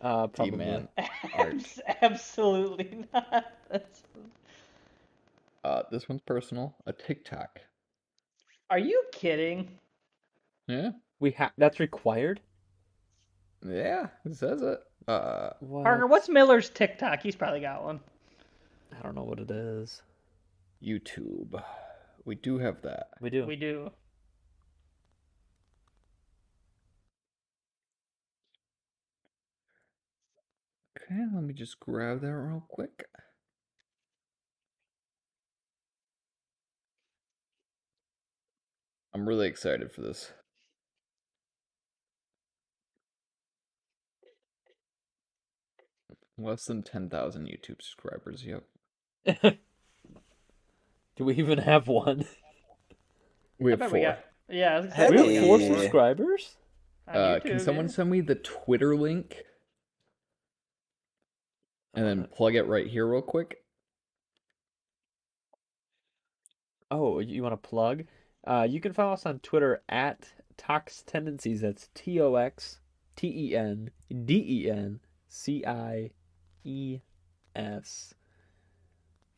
Probably. D-Man Art. Absolutely not. That's... This one's personal. A TikTok. Are you kidding? Yeah. That's required. Yeah, it says it. What? Parker, what's Miller's TikTok? He's probably got one. I don't know what it is. YouTube. We do have that. We do. We do. Okay, let me just grab that real quick. I'm really excited for this. Less than 10,000 YouTube subscribers, yep. Do we even have one? We I have bet 4. we got. Yeah, I was gonna Hey. say, We have 4 Hey. subscribers. On Can YouTube, someone yeah. send me the Twitter link and then plug it right here real quick? Oh, you want to plug? You can follow us on Twitter at Tox Tendencies. That's ToxTendencies.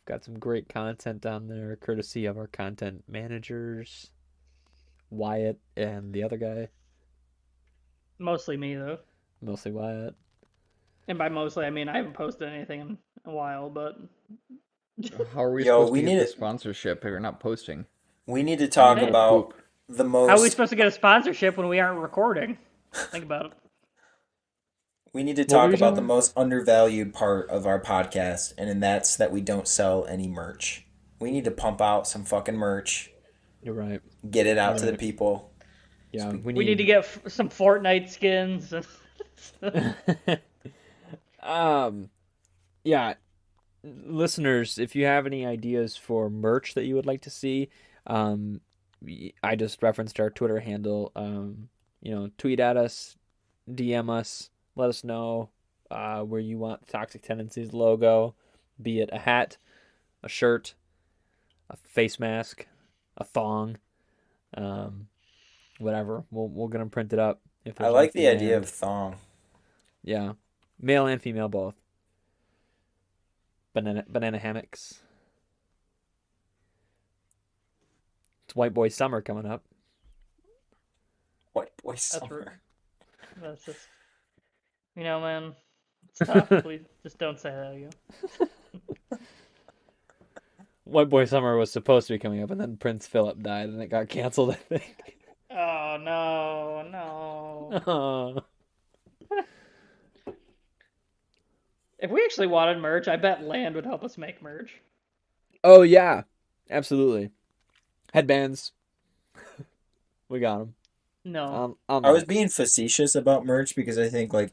Got some great content on there, courtesy of our content managers, Wyatt and the other guy, Mostly me though, mostly Wyatt. and by mostly I mean I haven't posted anything in a while, but How are we Yo, supposed we to get need the to sponsorship if you're not posting? we need to I talk need to go about poop. the how are we most. supposed to get a sponsorship when we aren't recording? Think about it. We need to What talk were you about the talking most undervalued part of our podcast, and that's that we don't sell any merch. We need to pump out some fucking merch, You're right. get it out to the Right. people. Yeah, We need to get some Fortnite skins. Yeah, listeners, if you have any ideas for merch that you would like to see, I just referenced our Twitter handle. Tweet at us, DM us, let us know where you want the Toxic Tendencies logo, be it a hat, a shirt, a face mask, a thong, whatever. We're gonna print it up if I there's like enough the idea demand. of thong. Yeah, male and female both. Banana hammocks. It's White Boy Summer coming up. White boy That's summer. That's just, man, it's tough. Please just don't say that again. White Boy Summer was supposed to be coming up, and then Prince Philip died, and it got canceled, I think. Oh no, no. Aw. If we actually wanted merch, I bet Land would help us make merch. Oh yeah, absolutely. Headbands, we got them. No. I was being facetious about merch because I think like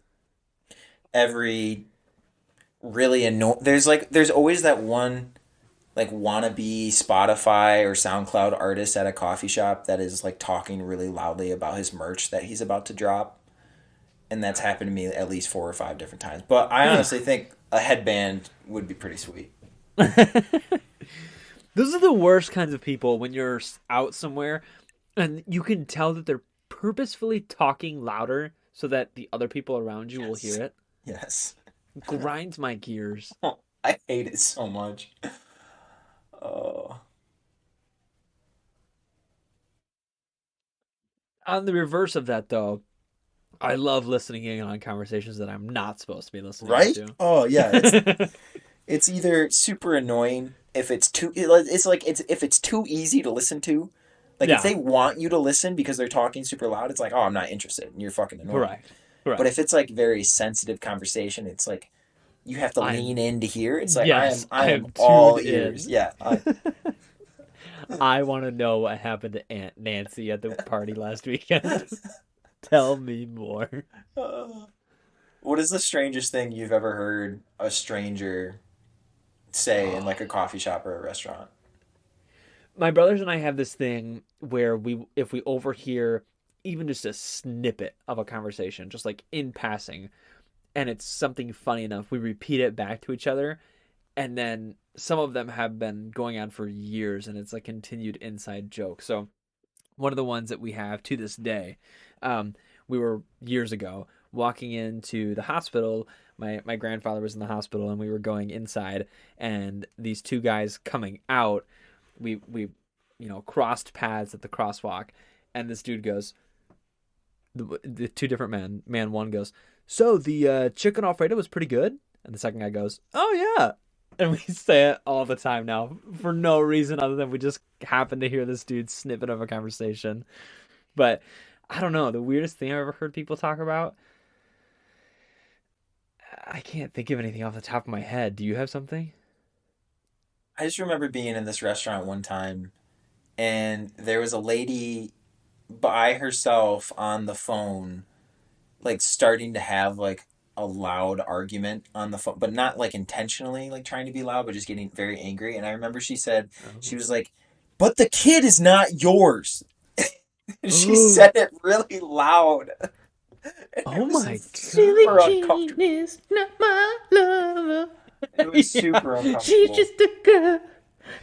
every really there's always that one like wannabe Spotify or SoundCloud artist at a coffee shop that is like talking really loudly about his merch that he's about to drop. And that's happened to me at least 4 or 5 different times. But I honestly think a headband would be pretty sweet. Those are the worst kinds of people when you're out somewhere, and you can tell that they're purposefully talking louder so that the other people around you will Yes. hear it. Yes. Grinds my gears. I hate it so much. Oh. On the reverse of that, though, I love listening in on conversations that I'm not supposed to be listening Right? to. Oh yeah, it's either super annoying if it's too if it's too easy to listen to. Like Yeah. if they want you to listen because they're talking super loud, it's like, "Oh, I'm not interested." And you're fucking annoying. Correct. But if it's like very sensitive conversation, it's like you have to I'm- lean in to hear. It's like Yes, I I am am all tuned ears. in. Yeah. I want to know what happened to Aunt Nancy at the party last weekend. Tell me more. What is the strangest thing you've ever heard a stranger say in like a coffee shop or a restaurant? My brothers and I have this thing where if we overhear even just a snippet of a conversation, just like in passing, and it's something funny enough, we repeat it back to each other, and then some of them have been going on for years, and it's a continued inside joke. So one of the ones that we have to this day, we were years ago walking into the hospital. My grandfather was in the hospital, and we were going inside, and these two guys coming out, we crossed paths at the crosswalk, and this dude goes, the two different man one goes, "So the chicken Alfredo was pretty good," and the second guy goes, "Oh yeah." And we say it all the time now for no reason other than we just happen to hear this dude's snippet of a conversation. But I don't know, the weirdest thing I've ever heard people talk about, I can't think of anything off the top of my head. Do you have something? I just remember being in this restaurant one time and there was a lady by herself on the phone, like starting to have like a loud argument on the phone, but not like intentionally like trying to be loud, but just getting very angry. And I remember she said, she was like, "But the kid is not yours." She said it really loud. Oh my God. Super uncomfortable. is not my lover. It was super uncomfortable. She's just a girl.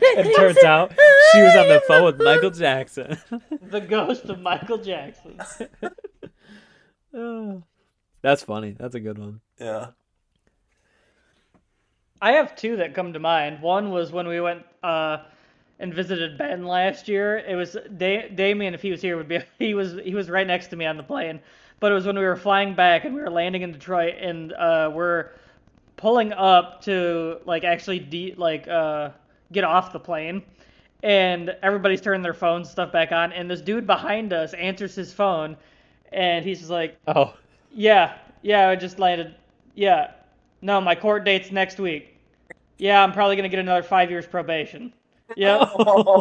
It turns out she was on the phone with Michael Jackson. The ghost of Michael Jackson. Oh, that's funny. That's a good one. Yeah. I have two that come to mind. One was when we went and visited Ben last year. It was Damien, if he was here, would be he was right next to me on the plane. But it was when we were flying back and we were landing in Detroit, and we're pulling up to like actually get off the plane, and everybody's turning their phones and stuff back on, and this dude behind us answers his phone, and he's just like, Oh, yeah, I just landed. Yeah. No, my court date's next week. Yeah, I'm probably gonna get another 5 years probation. Yep.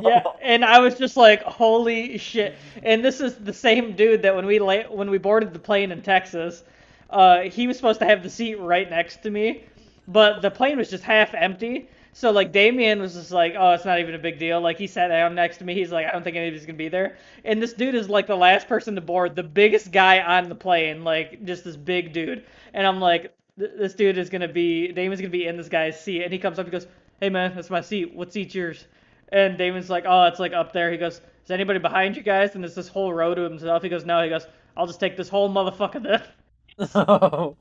Yeah. And I was just like, holy shit. And this is the same dude that when we boarded the plane in Texas, he was supposed to have the seat right next to me, but the plane was just half empty. So like Damien was just like, oh, it's not even a big deal. Like he sat down next to me. He's like, I don't think anybody's gonna be there. And this dude is like the last person to board, the biggest guy on the plane, like just this big dude. And I'm like, this dude is gonna be, Damien's gonna be in this guy's seat. And he comes up, he goes, hey man, that's my seat. What seat's yours? And Damien's like, oh, it's like up there. He goes, is anybody behind you guys? And there's this whole row to himself. He goes, no. He goes, I'll just take this whole motherfucker then. oh,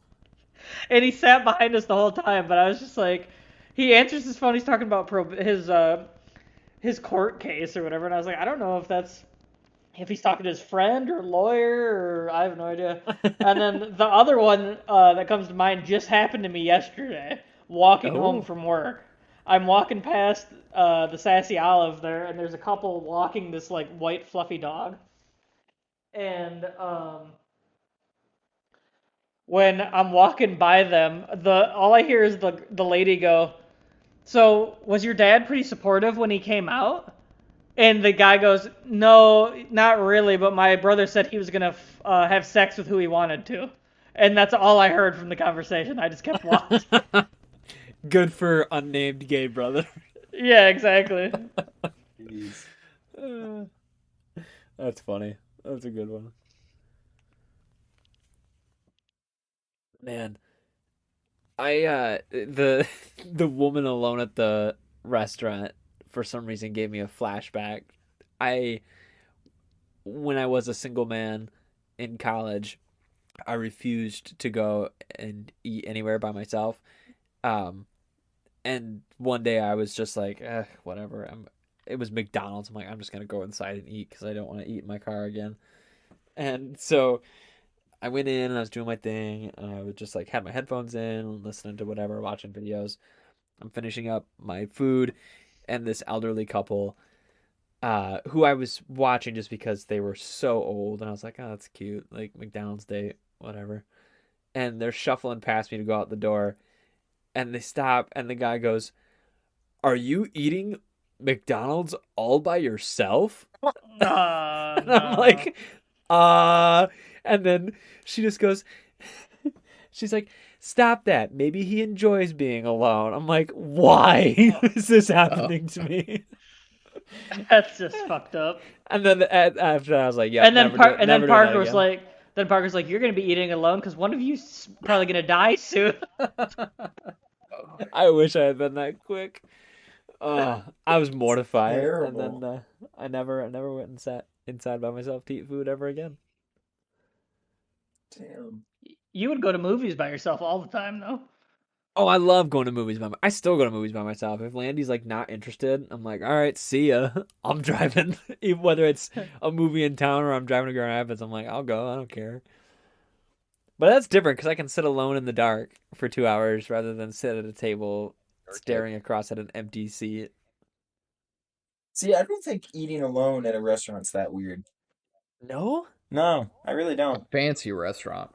And he sat behind us the whole time. But I was just like, he answers his phone. He's talking about his court case or whatever. And I was like, I don't know if he's talking to his friend or lawyer, or I have no idea. And then the other one that comes to mind just happened to me yesterday, walking home from work. I'm walking past the Sassy Olive there, and there's a couple walking this like white fluffy dog. And when I'm walking by them, all I hear is the lady go, so was your dad pretty supportive when he came out? And the guy goes, no, not really, but my brother said he was going to have sex with who he wanted to. And that's all I heard from the conversation. I just kept walking. good for unnamed gay brother. Yeah, exactly. That's funny. That's a good one. Man, the woman alone at the restaurant for some reason gave me a flashback. When I was a single man in college, I refused to go and eat anywhere by myself. And one day I was just like, whatever. It was McDonald's. I'm like, I'm just gonna go inside and eat because I don't want to eat in my car again. And so I went in and I was doing my thing. And I was just like had my headphones in, listening to whatever, watching videos. I'm finishing up my food, and this elderly couple, who I was watching just because they were so old, and I was like, oh, that's cute, like McDonald's date, whatever. And they're shuffling past me to go out the door, and they stop, and the guy goes, "Are you eating McDonald's all by yourself?" And I'm like, and then she just goes, she's like, "Stop that. Maybe he enjoys being alone." I'm like, why is this happening to me? That's just fucked up. And then after that, I was like, yeah. And then Parker was like, "You're gonna be eating alone because one of you's probably gonna die soon." I wish I had been that quick. I was mortified, terrible. and then I never went and sat inside by myself to eat food ever again. Damn. You would go to movies by yourself all the time, though. Oh, I love going to movies by I still go to movies by myself. If Landy's like not interested, I'm like, all right, see ya. I'm driving. Even whether it's a movie in town or I'm driving to Grand Rapids, I'm like, I'll go. I don't care. But that's different because I can sit alone in the dark for 2 hours rather than sit at a table staring across at an empty seat. See, I don't think eating alone at a restaurant's that weird. No? No, I really don't. Fancy restaurant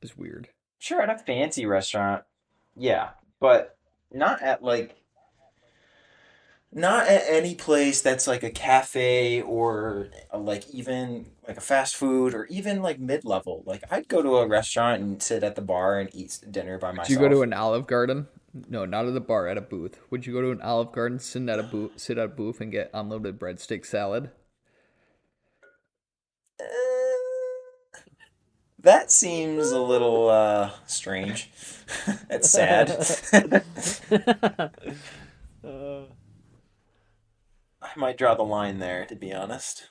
is weird. Sure, at a fancy restaurant, yeah, but not at not at any place that's like a cafe or like even like a fast food or even like mid-level. Like I'd go to a restaurant and sit at the bar and eat dinner by myself. Would you go to an Olive Garden? No, not at a bar, at a booth. Would you go to an Olive Garden, sit at a booth and get unlimited breadstick salad? That seems a little strange. It's sad. Uh, I might draw the line there, to be honest.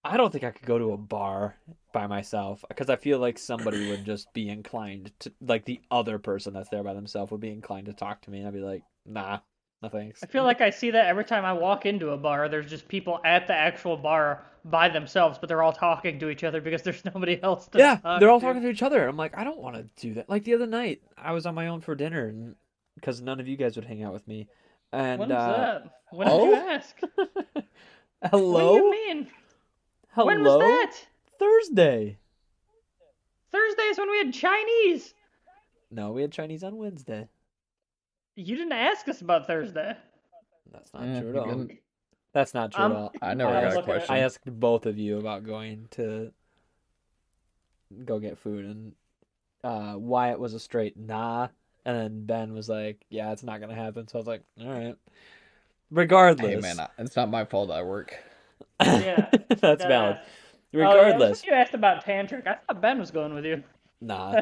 I don't think I could go to a bar by myself because I feel like somebody would just be inclined to, like the other person that's there by themselves would be inclined to talk to me, and I'd be like, nah, no thanks. I feel like I see that every time I walk into a bar. There's just people at the actual bar by themselves, but they're all talking to each other because there's nobody else to Yeah, talk they're all to. talking to each other. I'm like, I don't want to do that. Like the other night, I was on my own for dinner, and because none of you guys would hang out with me, and When was that? When did you ask? hello, What do you mean? hello, When was that? Thursday. Thursday is when we had Chinese. No, we had Chinese on Wednesday. You didn't ask us about Thursday. That's not Yeah, true at you all. didn't. That's not true at all. I never I got was a looking at- question. I asked both of you about going to go get food, and Wyatt was a straight nah, and then Ben was like, "Yeah, it's not gonna happen." So I was like, "All right." Regardless, Hey man, it's not my fault I work. Yeah, that's valid. Oh, yeah, Regardless, you asked about Tantric. I thought Ben was going with you. nah.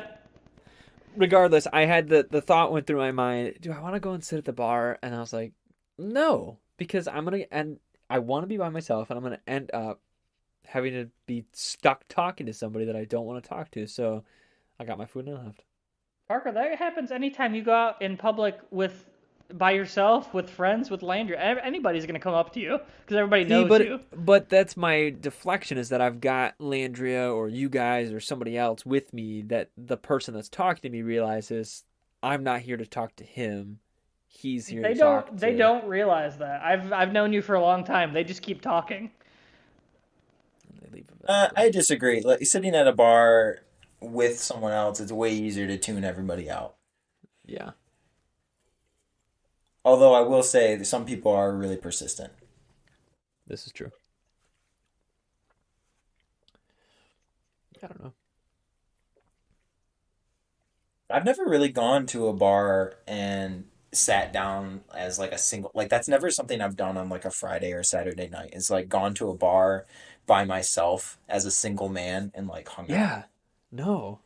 Regardless, I had the thought went through my mind, do I want to go and sit at the bar? And I was like, no, because I want to be by myself, and I'm gonna end up having to be stuck talking to somebody that I don't want to talk to. So I got my food and I left. Parker, that happens anytime you go out in public by yourself, with friends, with Landry. Anybody's gonna come up to you because everybody knows you. But that's my deflection, is that I've got Landria or you guys or somebody else with me, that the person that's talking to me realizes I'm not here to talk to him. He's here They to talk to. They don't realize that. I've known you for a long time. They just keep talking. They leave I disagree. Like sitting at a bar with someone else, it's way easier to tune everybody out. Yeah. Although I will say that some people are really persistent. This is true. I don't know. I've never really gone to a bar and sat down as like a single, like that's never something I've done on like a Friday or Saturday night. It's like gone to a bar by myself as a single man and like hung out. Yeah. No.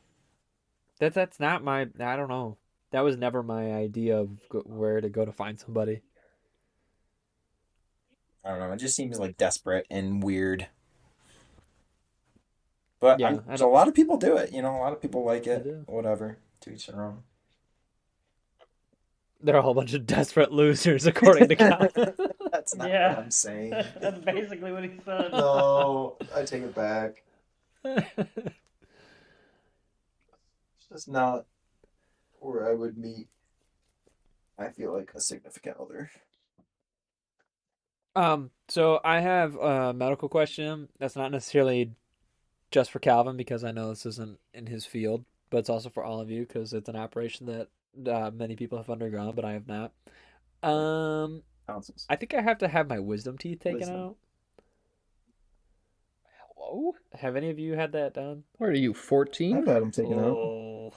That's not my. I don't know. That was never my idea of where to go to find somebody. I don't know. It just seems like desperate and weird. But Yeah, I a don't- lot of people do it. You know, a lot of people like it. do. Whatever. To each their own. They're a whole bunch of desperate losers, according to Cal. That's not Yeah. what I'm saying. That's basically what he said. No, I take it back. It's just not where I would meet, I feel like, a significant other. So I have a medical question that's not necessarily just for Calvin, because I know this isn't in his field, but it's also for all of you because it's an operation that many people have undergone, but I have not. Tonsils. I think I have to have my wisdom teeth taken Wisdom. out. Hello? Have any of you had that done? What are you, 14? I've had them taken out. Oh.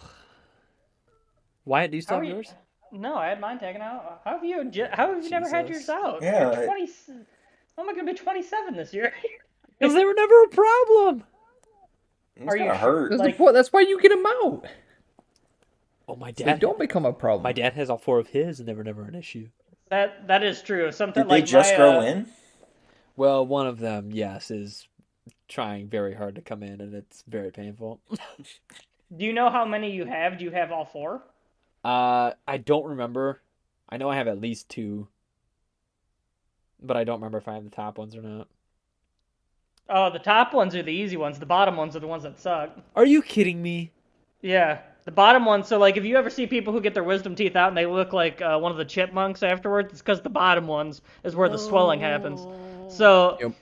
Wyatt, do you still How have are you- yours? No, I had mine taken out. How have you never had yours Jesus. out? Yeah, You're 20. How am I gonna be 27 this year? Because they were never a problem. It's Are you gonna sure? hurt. That's, Like- that's why you get them out. Oh, my So they dad. don't become a problem. My dad has all four of his, and they were never an issue. That is true. Something Did they like just my, grow in? Well, one of them, yes, is trying very hard to come in, and it's very painful. Do you know how many you have? Do you have all four? I don't remember. I know I have at least two, but I don't remember if I have the top ones or not. Oh, the top ones are the easy ones. The bottom ones are the ones that suck. Are you kidding me? Yeah, the bottom ones. So, like, if you ever see people who get their wisdom teeth out and they look like one of the chipmunks afterwards, it's because the bottom ones is where the swelling happens. So, Yep.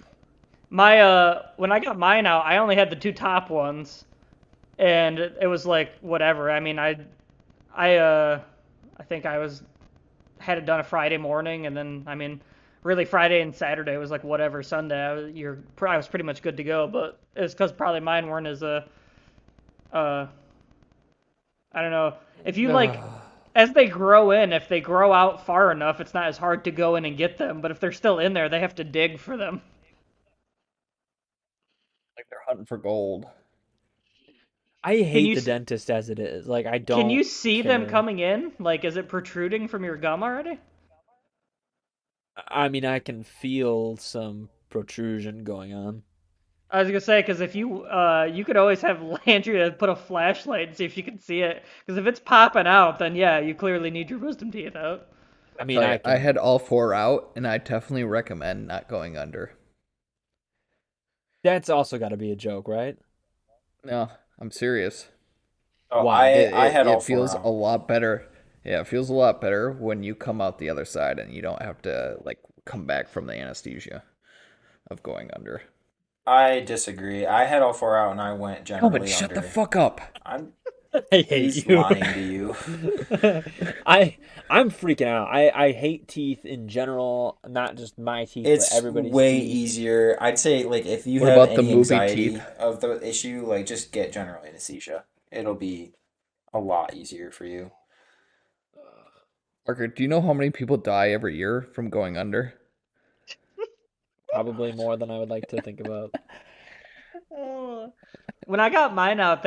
my when I got mine out, I only had the two top ones, and it was like whatever. I mean, I think I had it done a Friday morning, and then I mean, really Friday and Saturday was like whatever. Sunday, I was pretty much good to go. But it's because probably mine weren't as I don't know. If you like, as they grow in, if they grow out far enough, it's not as hard to go in and get them. But if they're still in there, they have to dig for them. Like they're hunting for gold. I hate you the s- dentist as it is. Like, I don't Can you see them care. coming in? Like, is it protruding from your gum already? I mean, I can feel some protrusion going on. I was gonna say, because if you could always have Landry to put a flashlight and see if she can see it. Because if it's popping out, then yeah, you clearly need your wisdom teeth out. I mean, I I can. had all 4 out, and I definitely recommend not going under. That's also got to be a joke, right? No, I'm serious. Oh, Why? I had all It feels four out. a lot better. Yeah, it feels a lot better when you come out the other side and you don't have to like come back from the anesthesia of going under. I disagree. I had all four out and I went generally Kelvin, shut under. the fuck up. I'm I hate he's you. lying to you. I'm freaking out. I hate teeth in general, not just my teeth, It's but everybody's way teeth. easier. I'd say like if you What have about the any movie anxiety teeth? of the issue, like just get general anesthesia. It'll be a lot easier for you. Parker, do you know how many people die every year from going under? Probably more than I would like to think about. When I got mine out,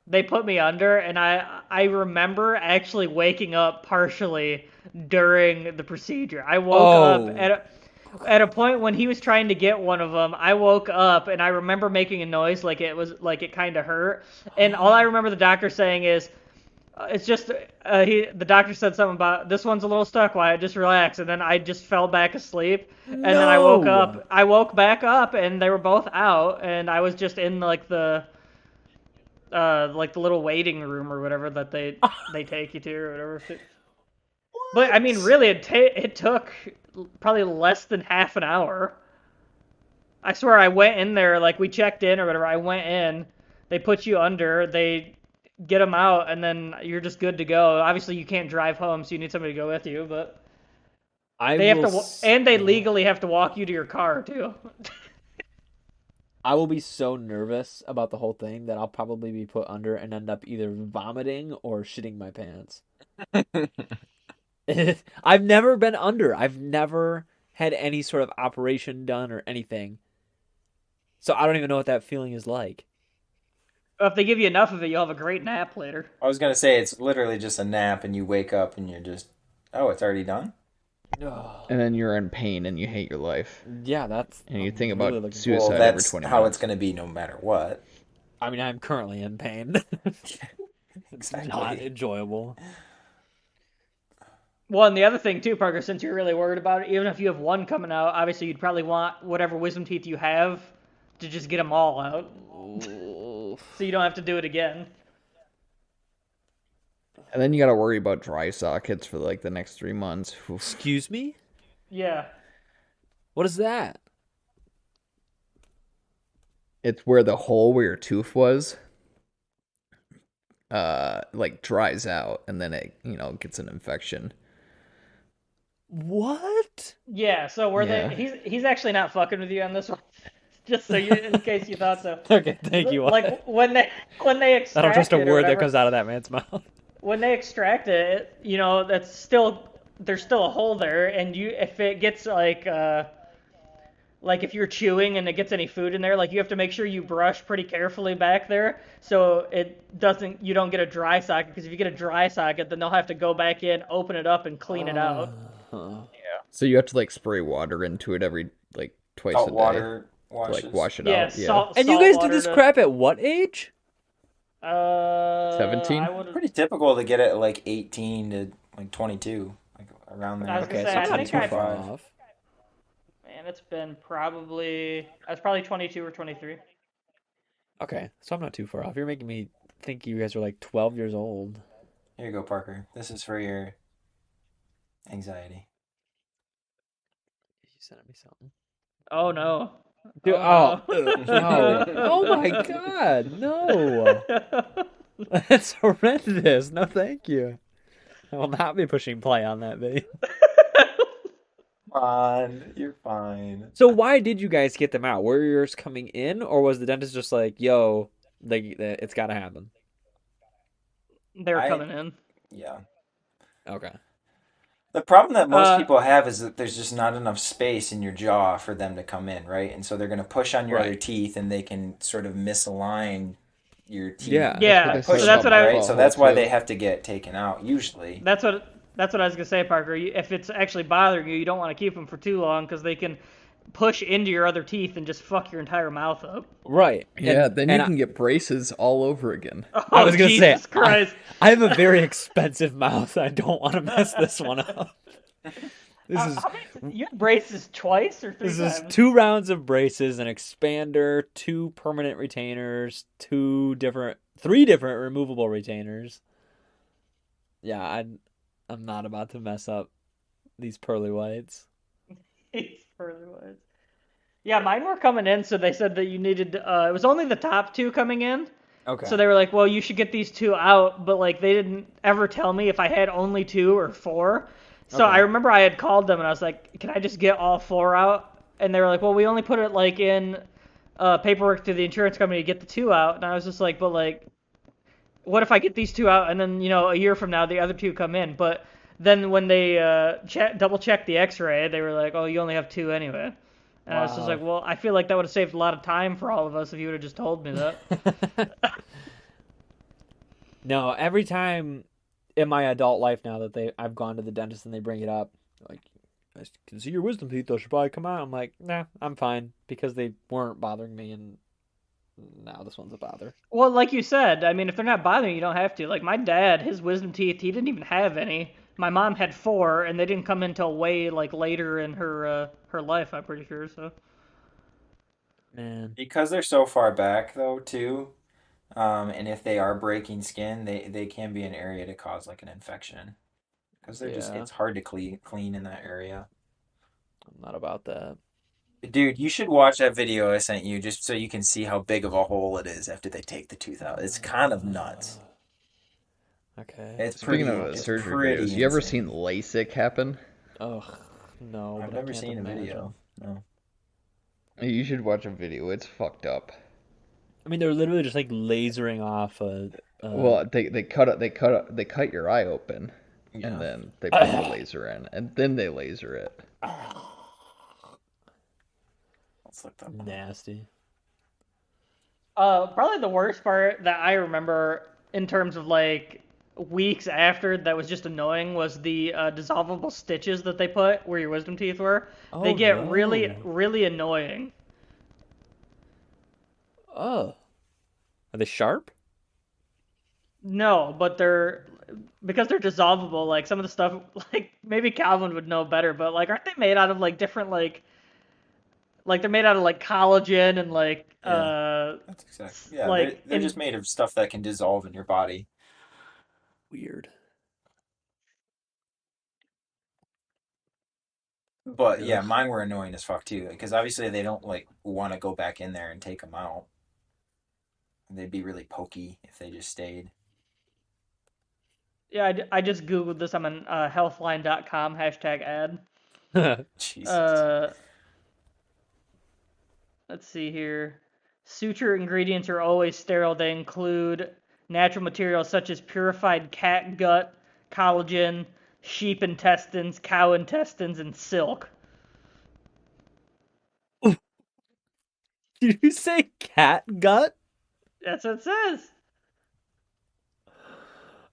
they put me under, and I remember actually waking up partially during the procedure. I woke up at a point when he was trying to get one of them. I woke up and I remember making a noise like it kind of hurt, and all I remember the doctor saying is, it's just the doctor said something about this one's a little stuck, Wyatt, just relax, and then I just fell back asleep, and then I woke back up, and they were both out, and I was just in like the little waiting room or whatever that they take you to or whatever. But I mean, really, it took probably less than half an hour. I swear, I went in there, like we checked in or whatever. I went in, they put you under, they get them out, and then you're just good to go. Obviously, you can't drive home, so you need somebody to go with you. But they have to, and they legally have to walk you to your car too. I will be so nervous about the whole thing that I'll probably be put under and end up either vomiting or shitting my pants. I've never been under. I've never had any sort of operation done or anything. So I don't even know what that feeling is like. If they give you enough of it, you'll have a great nap later. I was gonna say it's literally just a nap and you wake up and you're just, oh, it's already done? And then you're in pain and you hate your life. Yeah, that's. And you think I'm about really looking suicide Well, every that's 20 how minutes. it's gonna be no matter what. I mean, I'm currently in pain. It's not Exactly. enjoyable. Well, and the other thing too, Parker, since you're really worried about it, even if you have one coming out, obviously you'd probably want whatever wisdom teeth you have to just get them all out, so you don't have to do it again. And then you gotta worry about dry sockets for like the next 3 months. Oof. Excuse me? Yeah. What is that? It's where the hole where your tooth was like dries out and then it, gets an infection. What? Yeah, so where Yeah. he's actually not fucking with you on this one. Just so you, in case you thought so. Okay, thank you. Like when they extract I don't trust a it or word that whatever, comes out of that man's mouth. when they extract it, that's there's still a hole there, and if it gets like if you're chewing and it gets any food in there, like you have to make sure you brush pretty carefully back there so you don't get a dry socket, because if you get a dry socket, then they'll have to go back in, open it up, and clean it out. So you have to like spray water into it every like twice Salt a day water to washes. like wash it Yeah, out. Yeah. salt. And you salt guys do water this to- crap at what age? 17? I would've- Pretty typical to get it at like 18 to like 22, like around there. I was gonna Okay, say, so I it's not think too I- far 25. off. Man, it's been I was probably 22 or 23. Okay, so I'm not too far off. You're making me think you guys are like 12 years old. Here you go, Parker. This is for your anxiety. You sent me something. Oh no. Dude, Oh, no. Oh my god, no. That's horrendous. No, thank you. I will not be pushing play on that video. Come on, you're fine. So why did you guys get them out? Were yours coming in, or was the dentist just like, yo, it's got to happen? They're I- coming in. Yeah. Okay. The problem that most Uh, people have is that there's just not enough space in your jaw for them to come in, right? And so they're going to push on your other Right. teeth and they can sort of misalign your teeth. Yeah. Yeah, They so Push that's them, what I right? So that's why too. they have to get taken out usually. that's what I was gonna say, Parker. If it's actually bothering you, you don't want to keep them for too long because they can push into your other teeth and just fuck your entire mouth up. Right. Yeah, And- then and you can get braces all over again. Oh, I was gonna Jesus say, Christ! I have a very expensive mouth. I don't want to mess this one up. This is How many, you had braces twice or three this times? is 2 rounds of braces, an expander, 2 permanent retainers, 3 different removable retainers. Yeah, I'm not about to mess up these pearly whites. It's further was. Yeah, mine were coming in, so they said that you needed. It was only the top 2 coming in. Okay. So they were like, well, you should get these 2 out, but like they didn't ever tell me if I had only 2 or 4. So Okay. I remember I had called them and I was like, can I just get all 4 out? And they were like, well, we only put it like in paperwork to the insurance company to get the 2 out. And I was just like, but like, what if I get these 2 out and then a year from now the other 2 come in? But then when they double checked the X-ray, they were like, oh, you only have 2 anyway. And I was just Wow. like, well, I feel like that would have saved a lot of time for all of us if you would have just told me that. No, every time in my adult life now that I've gone to the dentist and they bring it up, like, I can see your wisdom teeth, those should probably come out. I'm like, nah, I'm fine because they weren't bothering me, and now this one's a bother. Well, like you said, I mean, if they're not bothering you, you don't have to. Like my dad, his wisdom teeth, he didn't even have any. My mom had 4, and they didn't come in until way like later in her life. I'm pretty sure. So Man, Because they're so far back though too, and if they are breaking skin, they can be an area to cause like an infection. Because they're just Yeah. it's hard to clean in that area. I'm not about that. Dude, you should watch that video I sent you just so you can see how big of a hole it is after they take the tooth out. It's kind of nuts. Okay. It's Speaking pretty, of it's surgery pretty videos, you ever insane. seen LASIK happen? Ugh, no. I've but I never can't seen a video. imagine. No. You should watch a video. It's fucked up. I mean, they're literally just like lasering off a. Well, they cut your eye open, Yeah. and then they put the laser in, and then they laser it. Let's look that. Nasty. probably the worst part that I remember in terms of like weeks after that was just annoying was the dissolvable stitches that they put where your wisdom teeth were. They Oh, get really, no. really annoying. Oh. Are they sharp? No, but because they're dissolvable. Like some of the stuff, like maybe Calvin would know better, but like aren't they made out of like different like they're made out of like collagen and like That's exactly. Yeah, like they're just made of stuff that can dissolve in your body. Weird. But yeah, Ugh. mine were annoying as fuck too, because obviously they don't like want to go back in there and take them out. They'd be really pokey if they just stayed. Yeah, I just googled this. I'm on healthline.com #ad. Jesus. Let's see here. Suture ingredients are always sterile. They include natural materials such as purified cat gut, collagen, sheep intestines, cow intestines, and silk. Did you say cat gut? That's what it says.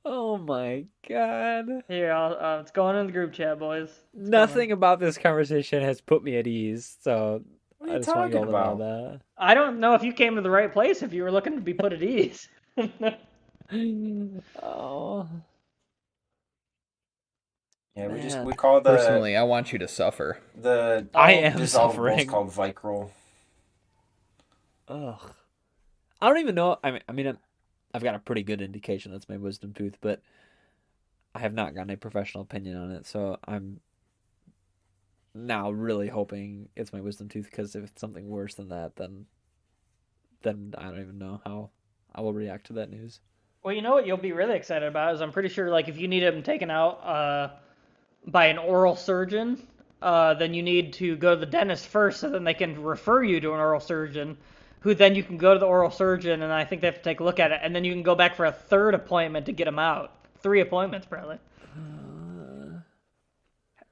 Oh my god. Here, it's going in the group chat, boys. It's Nothing about this conversation has put me at ease, so What are I you just want you all talking to know about? that. I don't know if you came to the right place if you were looking to be put at ease. Oh. Yeah, Man. we call the Personally, I want you to suffer. I am dissolvables suffering. called Vicryl. Ugh. I don't even know. I mean, I've got a pretty good indication that's my wisdom tooth, but I have not gotten a professional opinion on it, so I'm now really hoping it's my wisdom tooth, because if it's something worse than that, then I don't even know how I will react to that news. Well, you know what you'll be really excited about is I'm pretty sure like if you need them taken out by an oral surgeon, then you need to go to the dentist first, so then they can refer you to an oral surgeon, who then you can go to the oral surgeon, and I think they have to take a look at it, and then you can go back for a third appointment to get them out. 3 appointments probably.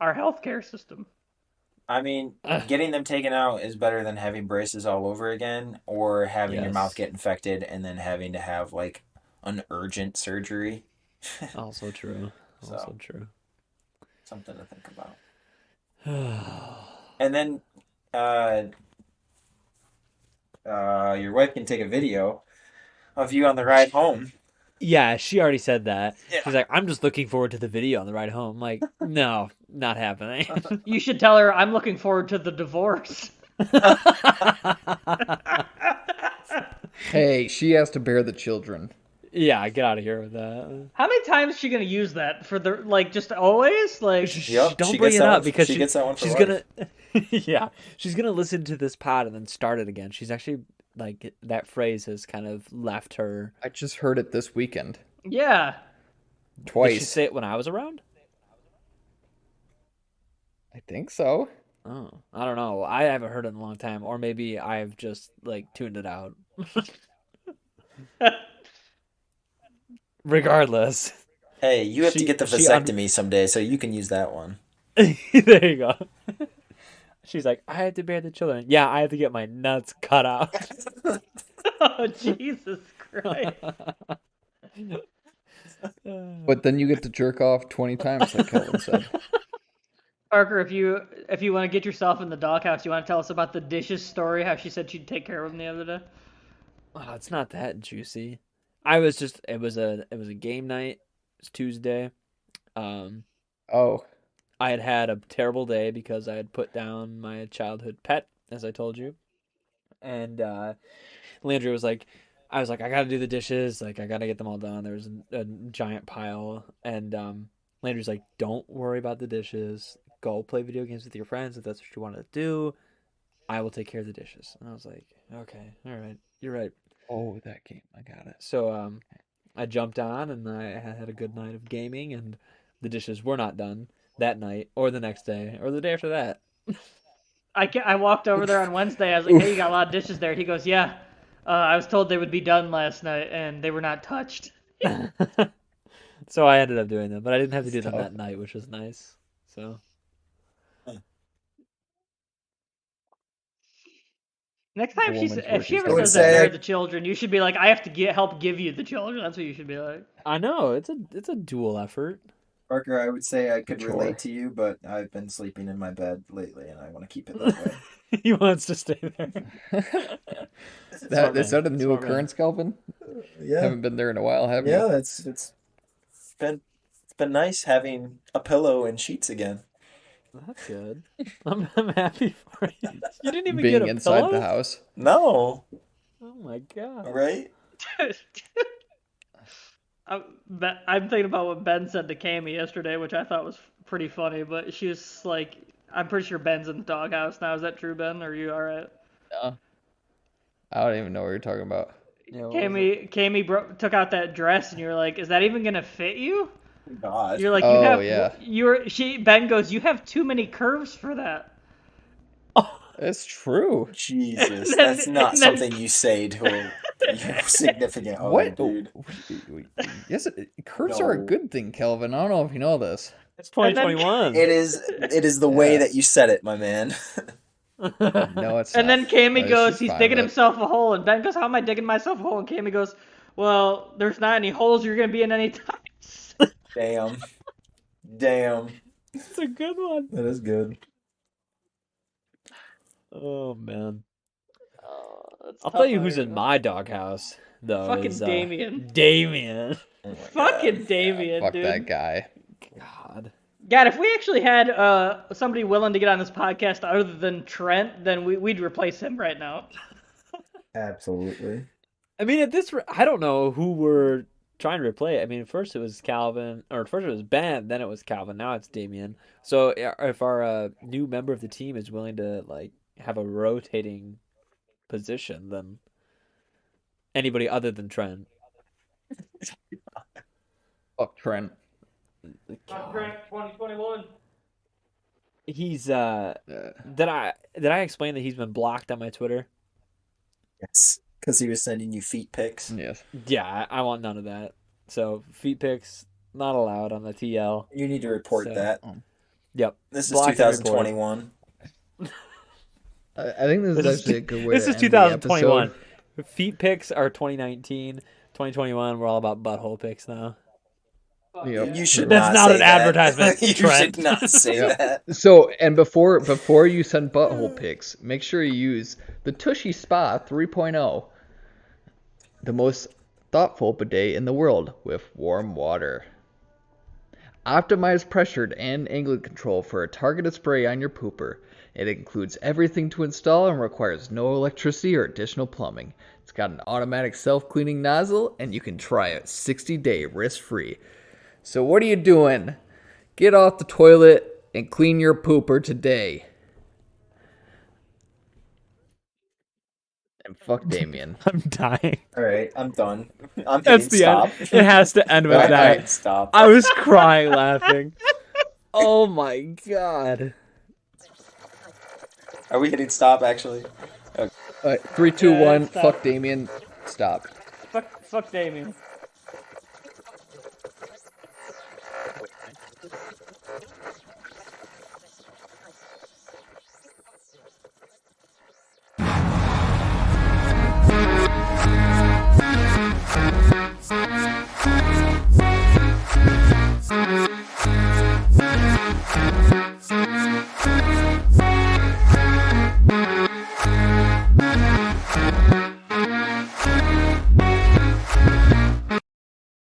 Our healthcare system. I mean, getting them taken out is better than having braces all over again, or having your mouth Yes. get infected and then having to have like an urgent surgery. Also true. Also So, true. something to think about. And then uh, your wife can take a video of you on the ride home. Yeah, she already said that. Yeah. She's like, I'm just looking forward to the video on the ride home. I'm like, no, not happening. You should tell her I'm looking forward to the divorce. Hey, she has to bear the children. Yeah, get out of here with that. How many times is she gonna use that for the like just always like? Yep, Don't she bring gets it that up one- because she gets that one for she's life. gonna yeah, she's gonna listen to this pod and then start it again. She's actually like that phrase has kind of left her. I just heard it this weekend. Yeah. Did she Twice. say it when I was around? I think so. Oh, I don't know. I haven't heard it in a long time, or maybe I've just like tuned it out. Regardless, Hey, you have to She- get the she un- vasectomy someday, so you can use that one. there you go. She's like, I had to bear the children. Yeah, I had to get my nuts cut out. Oh Jesus Christ. But then you get to jerk off 20 times, like Kelvin said. Parker, if you want to get yourself in the doghouse, you want to tell us about the dishes story? How she said she'd take care of them the other day. Oh, it's not that juicy. I was just it was a game night. It's Tuesday. Oh, I had a terrible day because I had put down my childhood pet, as I told you. And Landry was like, I was like, I gotta do the dishes, like I gotta get them all done. There was a giant pile, and Landry's like, don't worry about the dishes. Go play video games with your friends if that's what you want to do. I will take care of the dishes. And I was like, okay, all right, you're right. oh, that game. I got it. So I jumped on and I had a good night of gaming, and the dishes were not done that night or the next day or the day after that. I walked over there on Wednesday. I was like, hey, you got a lot of dishes there. He goes, yeah. I was told they would be done last night, and they were not touched. So I ended up doing them, but I didn't have to do them Tough. that night, which was nice. So Next time A she woman's if work she is ever done. says that bear the children, you should be like, I have to help give you the children. That's what you should be like. I know it's a dual effort. Parker, I would say I could Chore. relate to you, but I've been sleeping in my bed lately, and I want to keep it that way. He wants to stay there. Is that a new Smart man. occurrence, Kelvin? Yeah, Haven't been there in a while, have you? yeah, it's been nice having a pillow and sheets again. That's good. I'm happy for you. You didn't even Being get a inside pillow? the house. No, Oh my god. right? I'm thinking about what Ben said to Cammy yesterday, which I thought was pretty funny. But she was like, I'm pretty sure Ben's in the doghouse now. Is that true, Ben? Are you all right? No. I don't even know what you're talking about. Yeah, what was it? Cammy took out that dress, and you were like, "Is that even gonna fit you?" God, You're like, Oh, "You have." yeah. Ben goes, "You have too many curves for that." It's true. Jesus, And that's then- not and then- something you say to your significant other, What? dude. Yes, curves are a No. good thing, Kelvin. I don't know if you know this. It's And then- 2021. It is the way Yeah. that you said it, my man. No, it's And not. then Cammy She's goes, "He's fine digging with it. himself a hole," and Ben goes, "How am I digging myself a hole?" And Cammy goes, "Well, there's not any holes you're gonna be in any times." Damn. Damn. It's a good one. That is good. Oh man. That's I'll tough tell you out who's here, in though. my doghouse though. Fucking is, Damien. Damien. Oh my Fucking God. Damien, Fuck dude. that guy. God. God, if we actually had somebody willing to get on this podcast other than Trent, then we'd replace him right now. Absolutely. I mean, at this, I don't know who we're trying to replace. I mean, first it was Calvin, or first it was Ben, then it was Calvin. Now it's Damien. So if our new member of the team is willing to like have a rotating position, then anybody other than Trent. Fuck Trent. Trent, 2021. He's did I explain that he's been blocked on my Twitter? Yes. Because he was sending you feet pics. Yes. Yeah, I want none of that. So feet pics not allowed on the TL. You need to report So- that. Yep. This is Blocked and reported. 2021. I think this is actually a good way This to is end the 2021. episode. Feet picks are 2019. 2021, we're all about butthole picks now. Yep. You should That's not not say an that. advertisement, You Trent. should not say Yep. that. So, and before you send butthole pics, make sure you use the Tushy Spa 3.0, the most thoughtful bidet in the world with warm water. Optimized pressured and angle control for a targeted spray on your pooper. It includes everything to install and requires no electricity or additional plumbing. It's got an automatic self-cleaning nozzle, and you can try it 60-day risk-free. So what are you doing? Get off the toilet and clean your pooper today. And fuck Damien. I'm dying. All right, I'm done. I'm That's hitting the stop. end. It has to end with All right, that. all right. Stop. I was crying laughing. Oh my god. Are we hitting stop actually? All right, 3, 2, 1. stop. Fuck Damien. Stop. Fuck Damien.